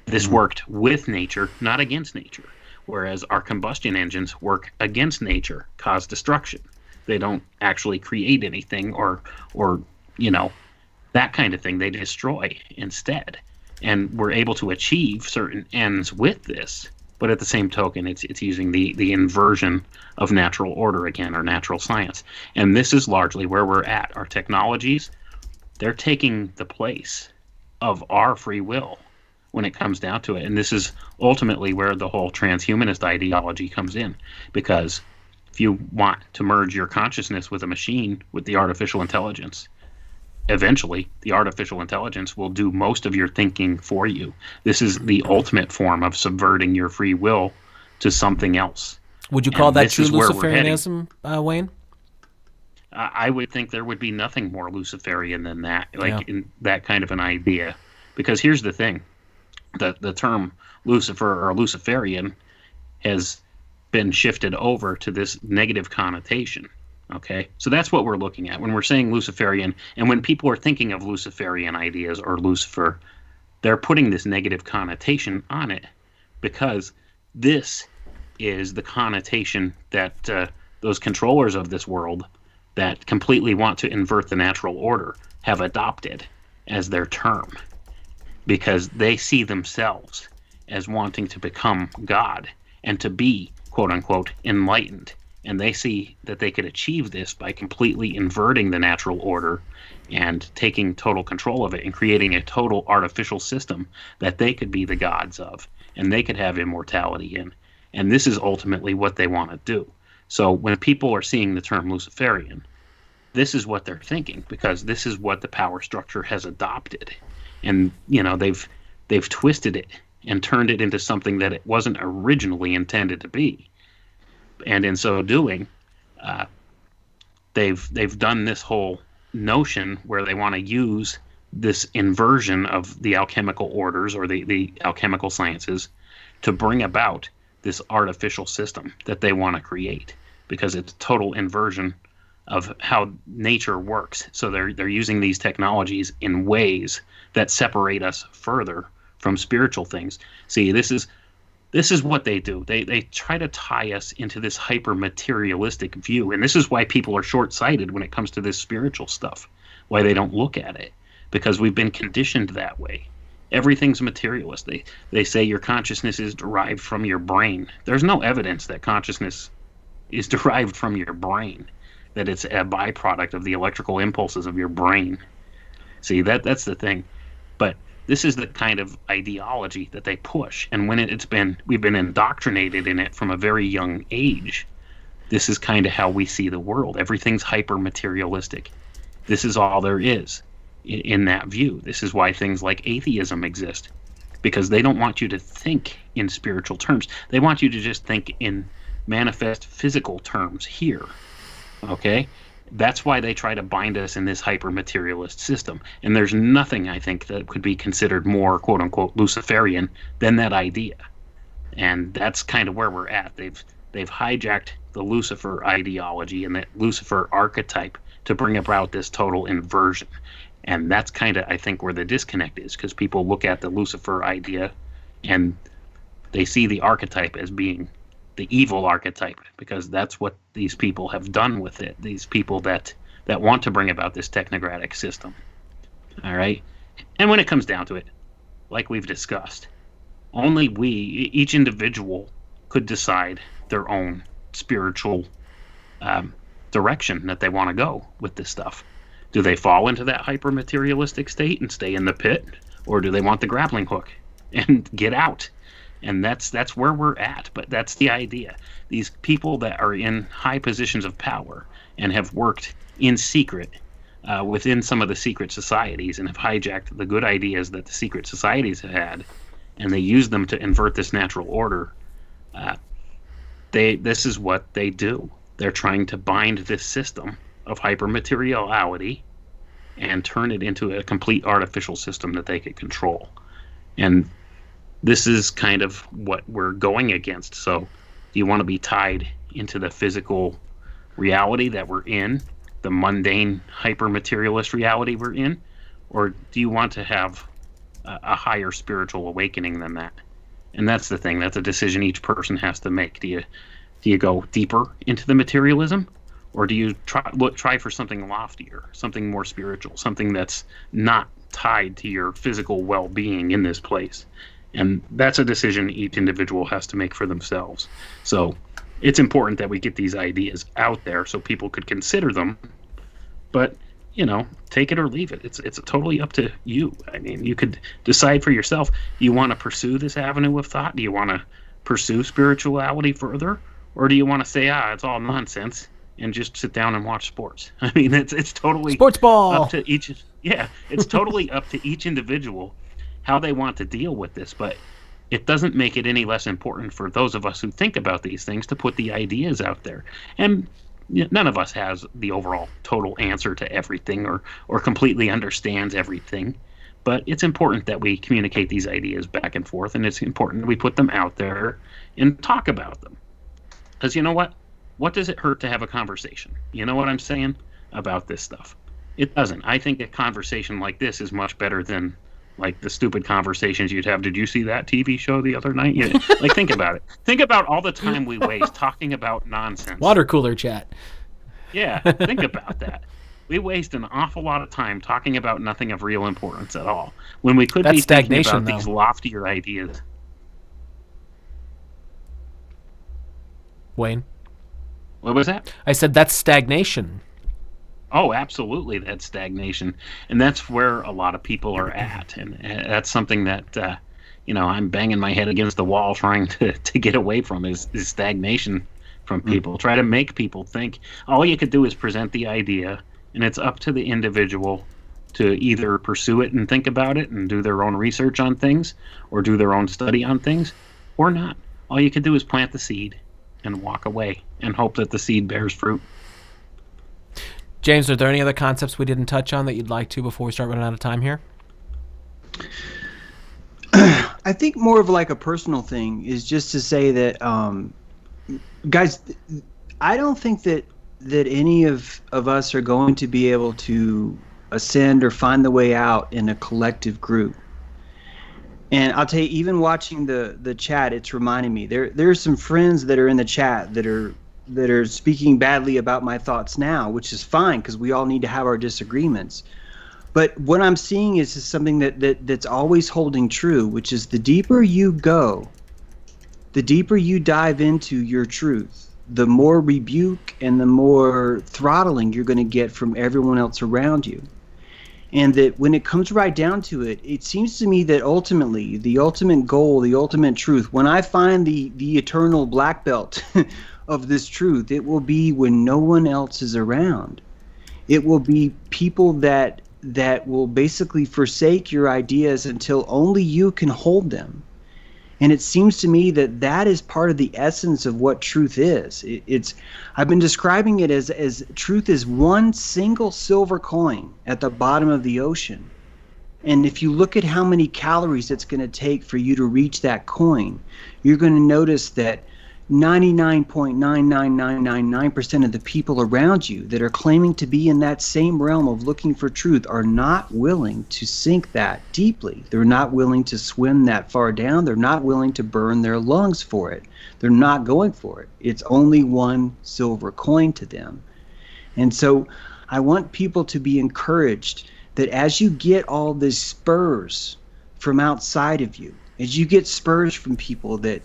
This worked with nature, not against nature. Whereas our combustion engines work against nature, cause destruction. They don't actually create anything or that kind of thing. They destroy instead. And we're able to achieve certain ends with this, but at the same token, it's using the inversion of natural order again, or natural science. And this is largely where we're at. Our technologies, they're taking the place of our free will when it comes down to it. And this is ultimately where the whole transhumanist ideology comes in. Because if you want to merge your consciousness with a machine, with the artificial intelligence, eventually the artificial intelligence will do most of your thinking for you. This is the ultimate form of subverting your free will to something else. Would you call that true Luciferianism, Wayne? I would think there would be nothing more Luciferian than that, in that kind of an idea. Because here's the thing. The term Lucifer or Luciferian has been shifted over to this negative connotation. Okay, so that's what we're looking at when we're saying Luciferian, and when people are thinking of Luciferian ideas or Lucifer, they're putting this negative connotation on it because this is the connotation that those controllers of this world that completely want to invert the natural order have adopted as their term, because they see themselves as wanting to become God and to be, quote unquote, enlightened. And they see that they could achieve this by completely inverting the natural order and taking total control of it and creating a total artificial system that they could be the gods of and they could have immortality in. And this is ultimately what they want to do. So when people are seeing the term Luciferian, this is what they're thinking, because this is what the power structure has adopted. And, they've twisted it and turned it into something that it wasn't originally intended to be. And in so doing, they've done this whole notion where they want to use this inversion of the alchemical orders or the alchemical sciences to bring about this artificial system that they want to create, because it's total inversion of how nature works. So they're using these technologies in ways that separate us further from spiritual things. See, this is what they do. They try to tie us into this hyper-materialistic view. And this is why people are short-sighted when it comes to this spiritual stuff, why they don't look at it, because we've been conditioned that way. Everything's materialist. They say your consciousness is derived from your brain. There's no evidence that consciousness is derived from your brain, that it's a byproduct of the electrical impulses of your brain. See, that's the thing. But this is the kind of ideology that they push, and when we've been indoctrinated in it from a very young age. This is kind of how we see the world. Everything's hyper materialistic. This is all there is in that view. This is why things like atheism exist, because they don't want you to think in spiritual terms. They want you to just think in manifest physical terms here. Okay? That's why they try to bind us in this hyper-materialist system. And there's nothing, I think, that could be considered more, quote-unquote, Luciferian than that idea. And that's kind of where we're at. They've hijacked the Lucifer ideology and the Lucifer archetype to bring about this total inversion. And that's kind of, I think, where the disconnect is, because people look at the Lucifer idea and they see the archetype as being the evil archetype, because that's what these people have done with it. These people that want to bring about this technocratic system. All right. And when it comes down to it, like we've discussed, only each individual could decide their own spiritual direction that they want to go with this stuff. Do they fall into that hyper-materialistic state and stay in the pit, or do they want the grappling hook and get out? And that's where we're at. But that's the idea. These people that are in high positions of power and have worked in secret within some of the secret societies and have hijacked the good ideas that the secret societies have had, and they use them to invert this natural order. This is what they do. They're trying to bind this system of hypermateriality and turn it into a complete artificial system that they could control. And this is kind of what we're going against. So do you want to be tied into the physical reality that we're in, the mundane hyper-materialist reality we're in, or do you want to have a higher spiritual awakening than that? And that's the thing. That's a decision each person has to make. Do you go deeper into the materialism, or do you try for something loftier, something more spiritual, something that's not tied to your physical well-being in this place? And that's a decision each individual has to make for themselves. So it's important that we get these ideas out there so people could consider them. But, take it or leave it. It's totally up to you. I mean, you could decide for yourself. Do you want to pursue this avenue of thought? Do you want to pursue spirituality further? Or do you want to say, it's all nonsense, and just sit down and watch sports? I mean, it's totally sports ball up to each. Yeah, it's totally up to each individual how they want to deal with this. But it doesn't make it any less important for those of us who think about these things to put the ideas out there. And none of us has the overall total answer to everything or completely understands everything. But it's important that we communicate these ideas back and forth, and it's important that we put them out there and talk about them. Because you know what? What does it hurt to have a conversation? You know what I'm saying about this stuff? It doesn't. I think a conversation like this is much better than like the stupid conversations you'd have. Did you see that TV show the other night? Like, think about it. Think about all the time we waste talking about nonsense. Water cooler chat. Yeah, think about that. We waste an awful lot of time talking about nothing of real importance at all, when we could be thinking about these loftier ideas. Wayne? What was that? I said that's stagnation. Oh, absolutely, that's stagnation. And that's where a lot of people are at. And that's something that, I'm banging my head against the wall trying to get away from is stagnation from people. Try to make people think. All you could do is present the idea, and it's up to the individual to either pursue it and think about it and do their own research on things or do their own study on things, or not. All you could do is plant the seed and walk away and hope that the seed bears fruit. James, are there any other concepts we didn't touch on that you'd like to before we start running out of time here? I think more of like a personal thing is just to say that, guys, I don't think that any of us are going to be able to ascend or find the way out in a collective group. And I'll tell you, even watching the chat, it's reminding me there's some friends that are in the chat that are speaking badly about my thoughts now, which is fine because we all need to have our disagreements. But what I'm seeing is something that's always holding true, which is the deeper you go, the deeper you dive into your truth, the more rebuke and the more throttling you're going to get from everyone else around you. And that when it comes right down to it, it seems to me that ultimately, the ultimate goal, the ultimate truth, when I find the eternal black belt of this truth, it will be when no one else is around. It will be people that will basically forsake your ideas until only you can hold them. And it seems to me that is part of the essence of what truth is. I've been describing it as truth is one single silver coin at the bottom of the ocean. And if you look at how many calories it's going to take for you to reach that coin, you're going to notice that 99.99999% of the people around you that are claiming to be in that same realm of looking for truth are not willing to sink that deeply. They're not willing to swim that far down. They're not willing to burn their lungs for it. They're not going for it. It's only one silver coin to them. And so I want people to be encouraged that as you get all these spurs from outside of you, as you get spurs from people that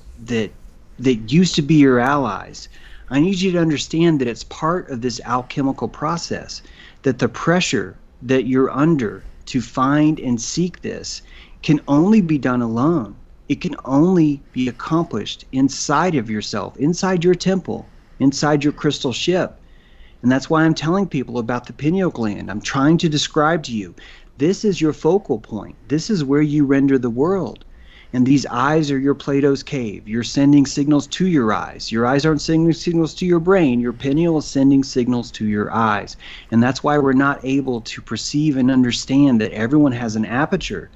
used to be your allies, I need you to understand that it's part of this alchemical process, that the pressure that you're under to find and seek this can only be done alone. It can only be accomplished inside of yourself, inside your temple, inside your crystal ship. And that's why I'm telling people about the pineal gland. I'm trying to describe to you, this is your focal point. This is where you render the world. And these eyes are your Plato's cave. You're sending signals to your eyes. Your eyes aren't sending signals to your brain. Your pineal is sending signals to your eyes. And that's why we're not able to perceive and understand that everyone has an aperture,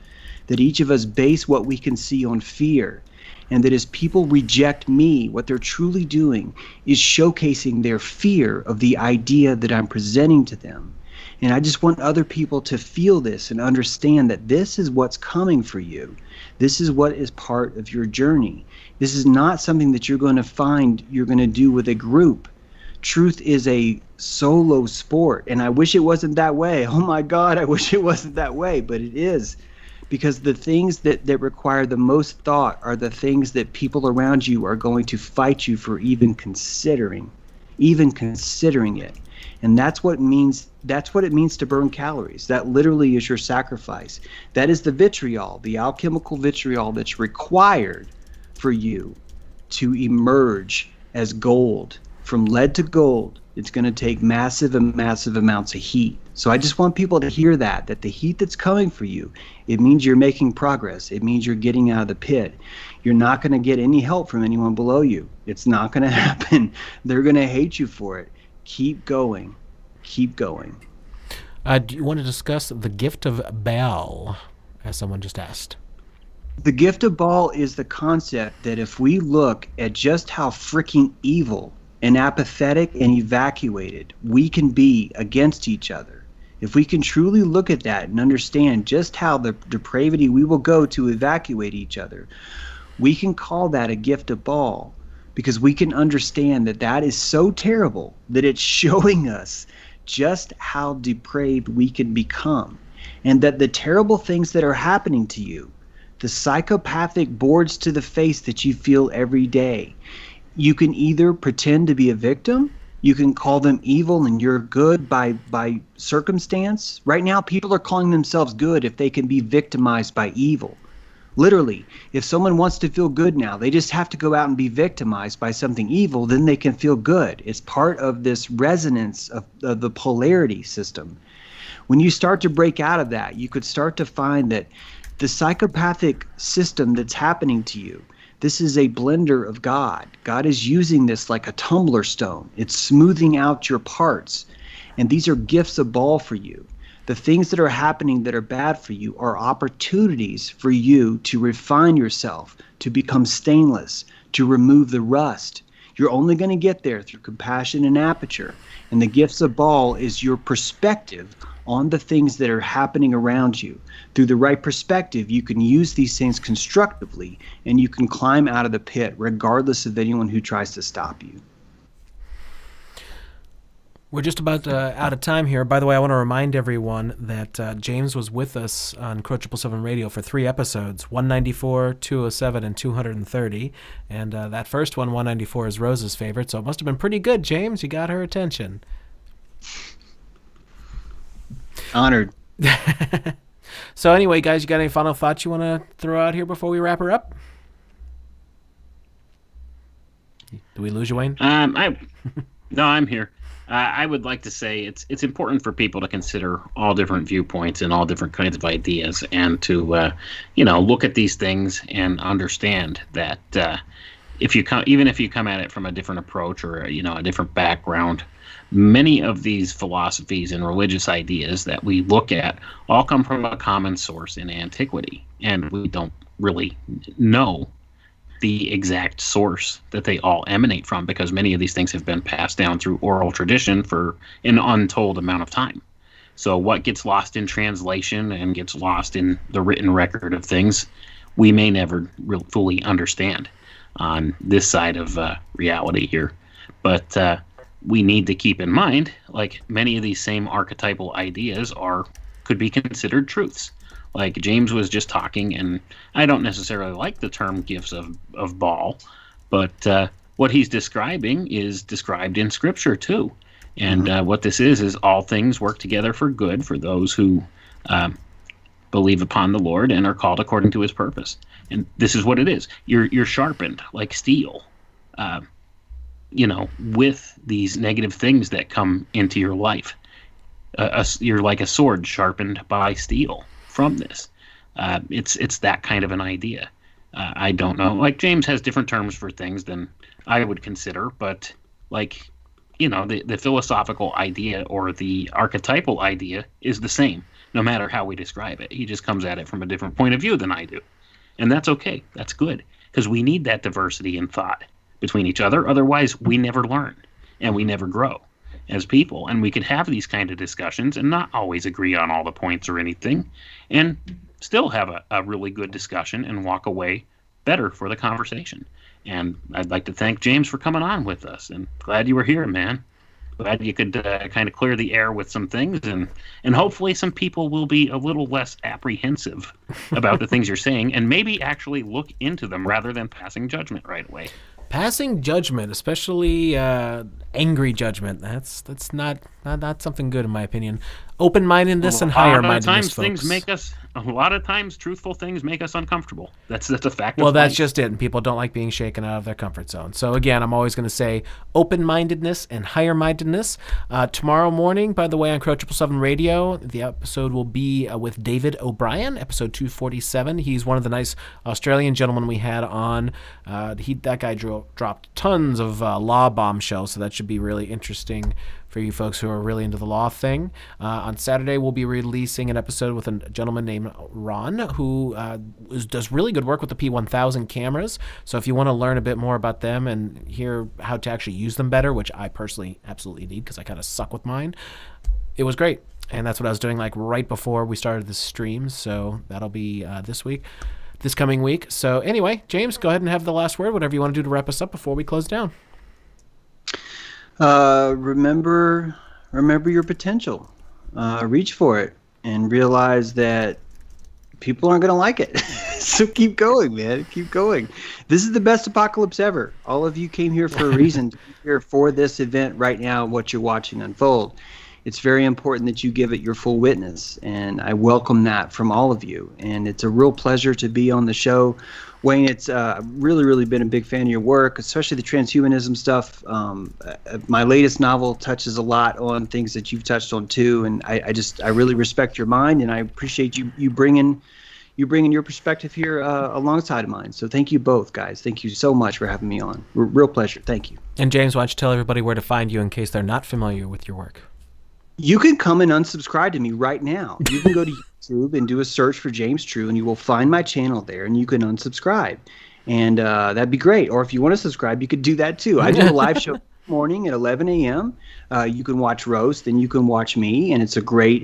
that each of us base what we can see on fear. And that as people reject me, what they're truly doing is showcasing their fear of the idea that I'm presenting to them. And I just want other people to feel this and understand that this is what's coming for you. This is what is part of your journey. This is not something that you're going to find you're going to do with a group. Truth is a solo sport, and I wish it wasn't that way. Oh my God, I wish it wasn't that way, but it is. Because the things that require the most thought are the things that people around you are going to fight you for even considering it. And that's what it means to burn calories. That literally is your sacrifice. That is the vitriol, the alchemical vitriol that's required for you to emerge as gold. From lead to gold, it's going to take massive amounts of heat. So I just want people to hear that the heat that's coming for you, it means you're making progress. It means you're getting out of the pit. You're not going to get any help from anyone below you. It's not going to happen. They're going to hate you for it. Keep going. Keep going. Do you want to discuss the gift of Baal, as someone just asked? The gift of Baal is the concept that if we look at just how freaking evil and apathetic and evacuated we can be against each other, if we can truly look at that and understand just how the depravity we will go to evacuate each other, we can call that a gift of Baal. Because we can understand that that is so terrible that it's showing us just how depraved we can become. And that the terrible things that are happening to you, the psychopathic boards to the face that you feel every day, you can either pretend to be a victim, you can call them evil and you're good by circumstance. Right now, people are calling themselves good if they can be victimized by evil. Literally, if someone wants to feel good now, they just have to go out and be victimized by something evil, then they can feel good. It's part of this resonance of the polarity system. When you start to break out of that, you could start to find that the psychopathic system that's happening to you, this is a blender of God. God is using this like a tumbler stone. It's smoothing out your parts. And these are gifts of Baal for you. The things that are happening that are bad for you are opportunities for you to refine yourself, to become stainless, to remove the rust. You're only going to get there through compassion and aperture. And the gifts of Baal is your perspective on the things that are happening around you. Through the right perspective, you can use these things constructively, and you can climb out of the pit regardless of anyone who tries to stop you. We're just about out of time here. By the way, I want to remind everyone that James was with us on Crow 777 Radio for 3 episodes, 194, 207, and 230. And that first one, 194, is Rose's favorite, so it must have been pretty good, James. You got her attention. Honored. So anyway, guys, you got any final thoughts you want to throw out here before we wrap her up? Do we lose you, Wayne? No, I'm here. I would like to say it's important for people to consider all different viewpoints and all different kinds of ideas, and to look at these things and understand that if you come at it from a different approach or a different background, many of these philosophies and religious ideas that we look at all come from a common source in antiquity, and we don't really know the exact source that they all emanate from, because many of these things have been passed down through oral tradition for an untold amount of time. So what gets lost in translation and gets lost in the written record of things, we may never fully understand on this side of reality here. But we need to keep in mind, like, many of these same archetypal ideas could be considered truths. Like James was just talking, and I don't necessarily like the term gifts of Baal, but what he's describing is described in Scripture too. And what this is all things work together for good for those who believe upon the Lord and are called according to his purpose. And this is what it is. You're sharpened like steel, with these negative things that come into your life. You're like a sword sharpened by steel from this. It's that kind of an idea. I don't know. Like, James has different terms for things than I would consider, but like, the philosophical idea or the archetypal idea is the same, no matter how we describe it. He just comes at it from a different point of view than I do. And that's okay. That's good, because we need that diversity in thought between each other. Otherwise, we never learn and we never grow as people. And we could have these kind of discussions and not always agree on all the points or anything, and still have a really good discussion and walk away better for the conversation. And I'd like to thank James for coming on with us, and glad you were here, man. Glad you could kind of clear the air with some things, and hopefully some people will be a little less apprehensive about the things you're saying, and maybe actually look into them rather than passing judgment right away. Passing judgment, especially angry judgment, that's not something good in my opinion. Open-mindedness and higher-mindedness, folks. A lot of times truthful things make us uncomfortable. That's a fact. Well, that's just it, and people don't like being shaken out of their comfort zone. So again, I'm always going to say open-mindedness and higher-mindedness. Tomorrow morning, by the way, on Crow 777 Radio, the episode will be with David O'Brien, episode 247. He's one of the nice Australian gentlemen we had on. That guy dropped tons of law bombshells, so that should be really interesting for you folks who are really into the law thing. On Saturday, we'll be releasing an episode with a gentleman named Ron, who does really good work with the P1000 cameras. So if you want to learn a bit more about them and hear how to actually use them better, which I personally absolutely need because I kind of suck with mine, it was great. And that's what I was doing like right before we started this stream. So that'll be this coming week. So anyway, James, go ahead and have the last word, whatever you want to do to wrap us up before we close down. Remember your potential. Reach for it and realize that people aren't going to like it. So keep going, man. Keep going. This is the best apocalypse ever. All of you came here for a reason, to be here for this event right now, what you're watching unfold. It's very important that you give it your full witness, and I welcome that from all of you. And it's a real pleasure to be on the show. Wayne, it's really been a big fan of your work, especially the transhumanism stuff. My latest novel touches a lot on things that you've touched on too, and I really respect your mind, and I appreciate you bringing your perspective here alongside of mine. So thank you both, guys. Thank you so much for having me on. Real pleasure. Thank you. And James, why don't you tell everybody where to find you in case they're not familiar with your work? You can come and unsubscribe to me right now. You can go to YouTube and do a search for James True, and you will find my channel there, and you can unsubscribe. And that'd be great. Or if you want to subscribe, you could do that too. I do a live show morning at 11 a.m. You can watch Roast, and you can watch me, and it's a great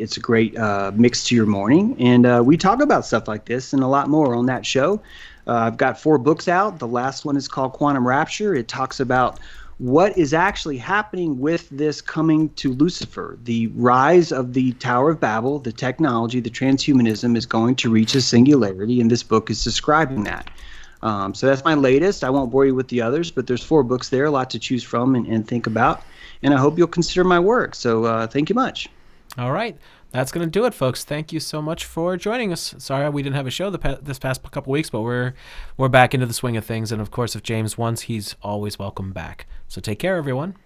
mix to your morning. And we talk about stuff like this and a lot more on that show. I've got 4 books out. The last one is called Quantum Rapture. It talks about what is actually happening with this coming to Lucifer. The rise of the Tower of Babel, the technology, the transhumanism is going to reach a singularity, and this book is describing that. So that's my latest. I won't bore you with the others, but there's 4 books there, a lot to choose from and think about. And I hope you'll consider my work. So thank you much. All right. That's going to do it, folks. Thank you so much for joining us. Sorry we didn't have a show this past couple weeks, but we're back into the swing of things. And, of course, if James wants, he's always welcome back. So take care, everyone.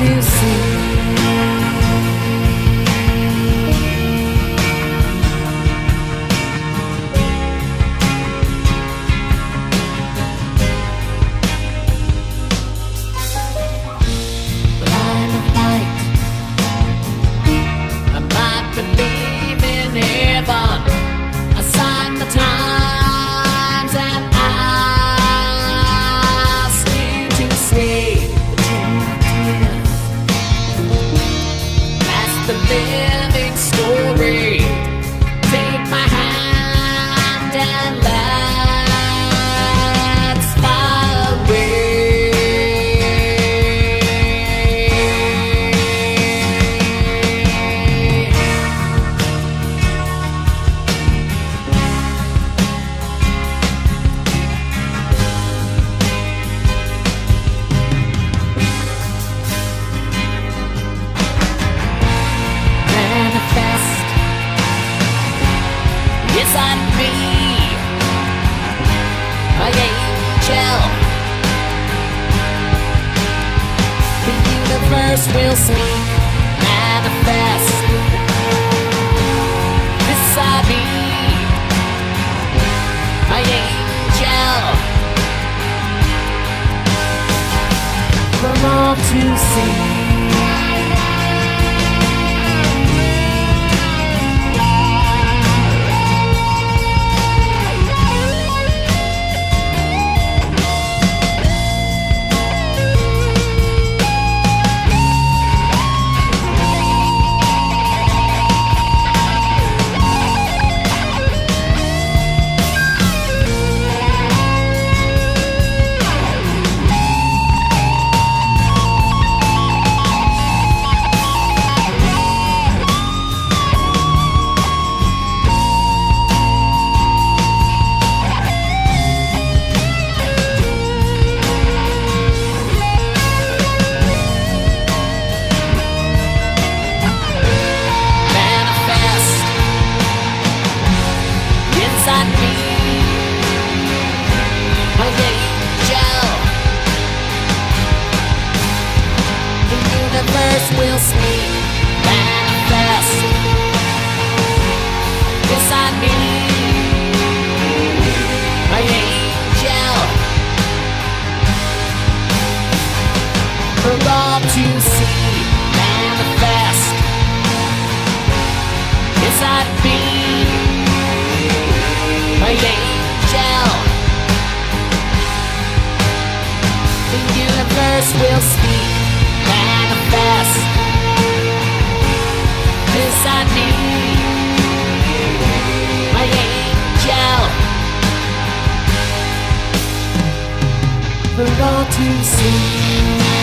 to see. Line of light, I might believe in heaven. I sign the times and ask you to stay. That's the living story. Take my hand and let's fly away. Manifest inside me, my angel. The universe will speak. Manifest inside me, my angel. For all to see. Manifest inside me, my angel. The universe will speak. Manifest inside me, my angel. For all to see. Manifest inside me, my angel. The universe will speak. Manifest inside me, my angel. For all to see.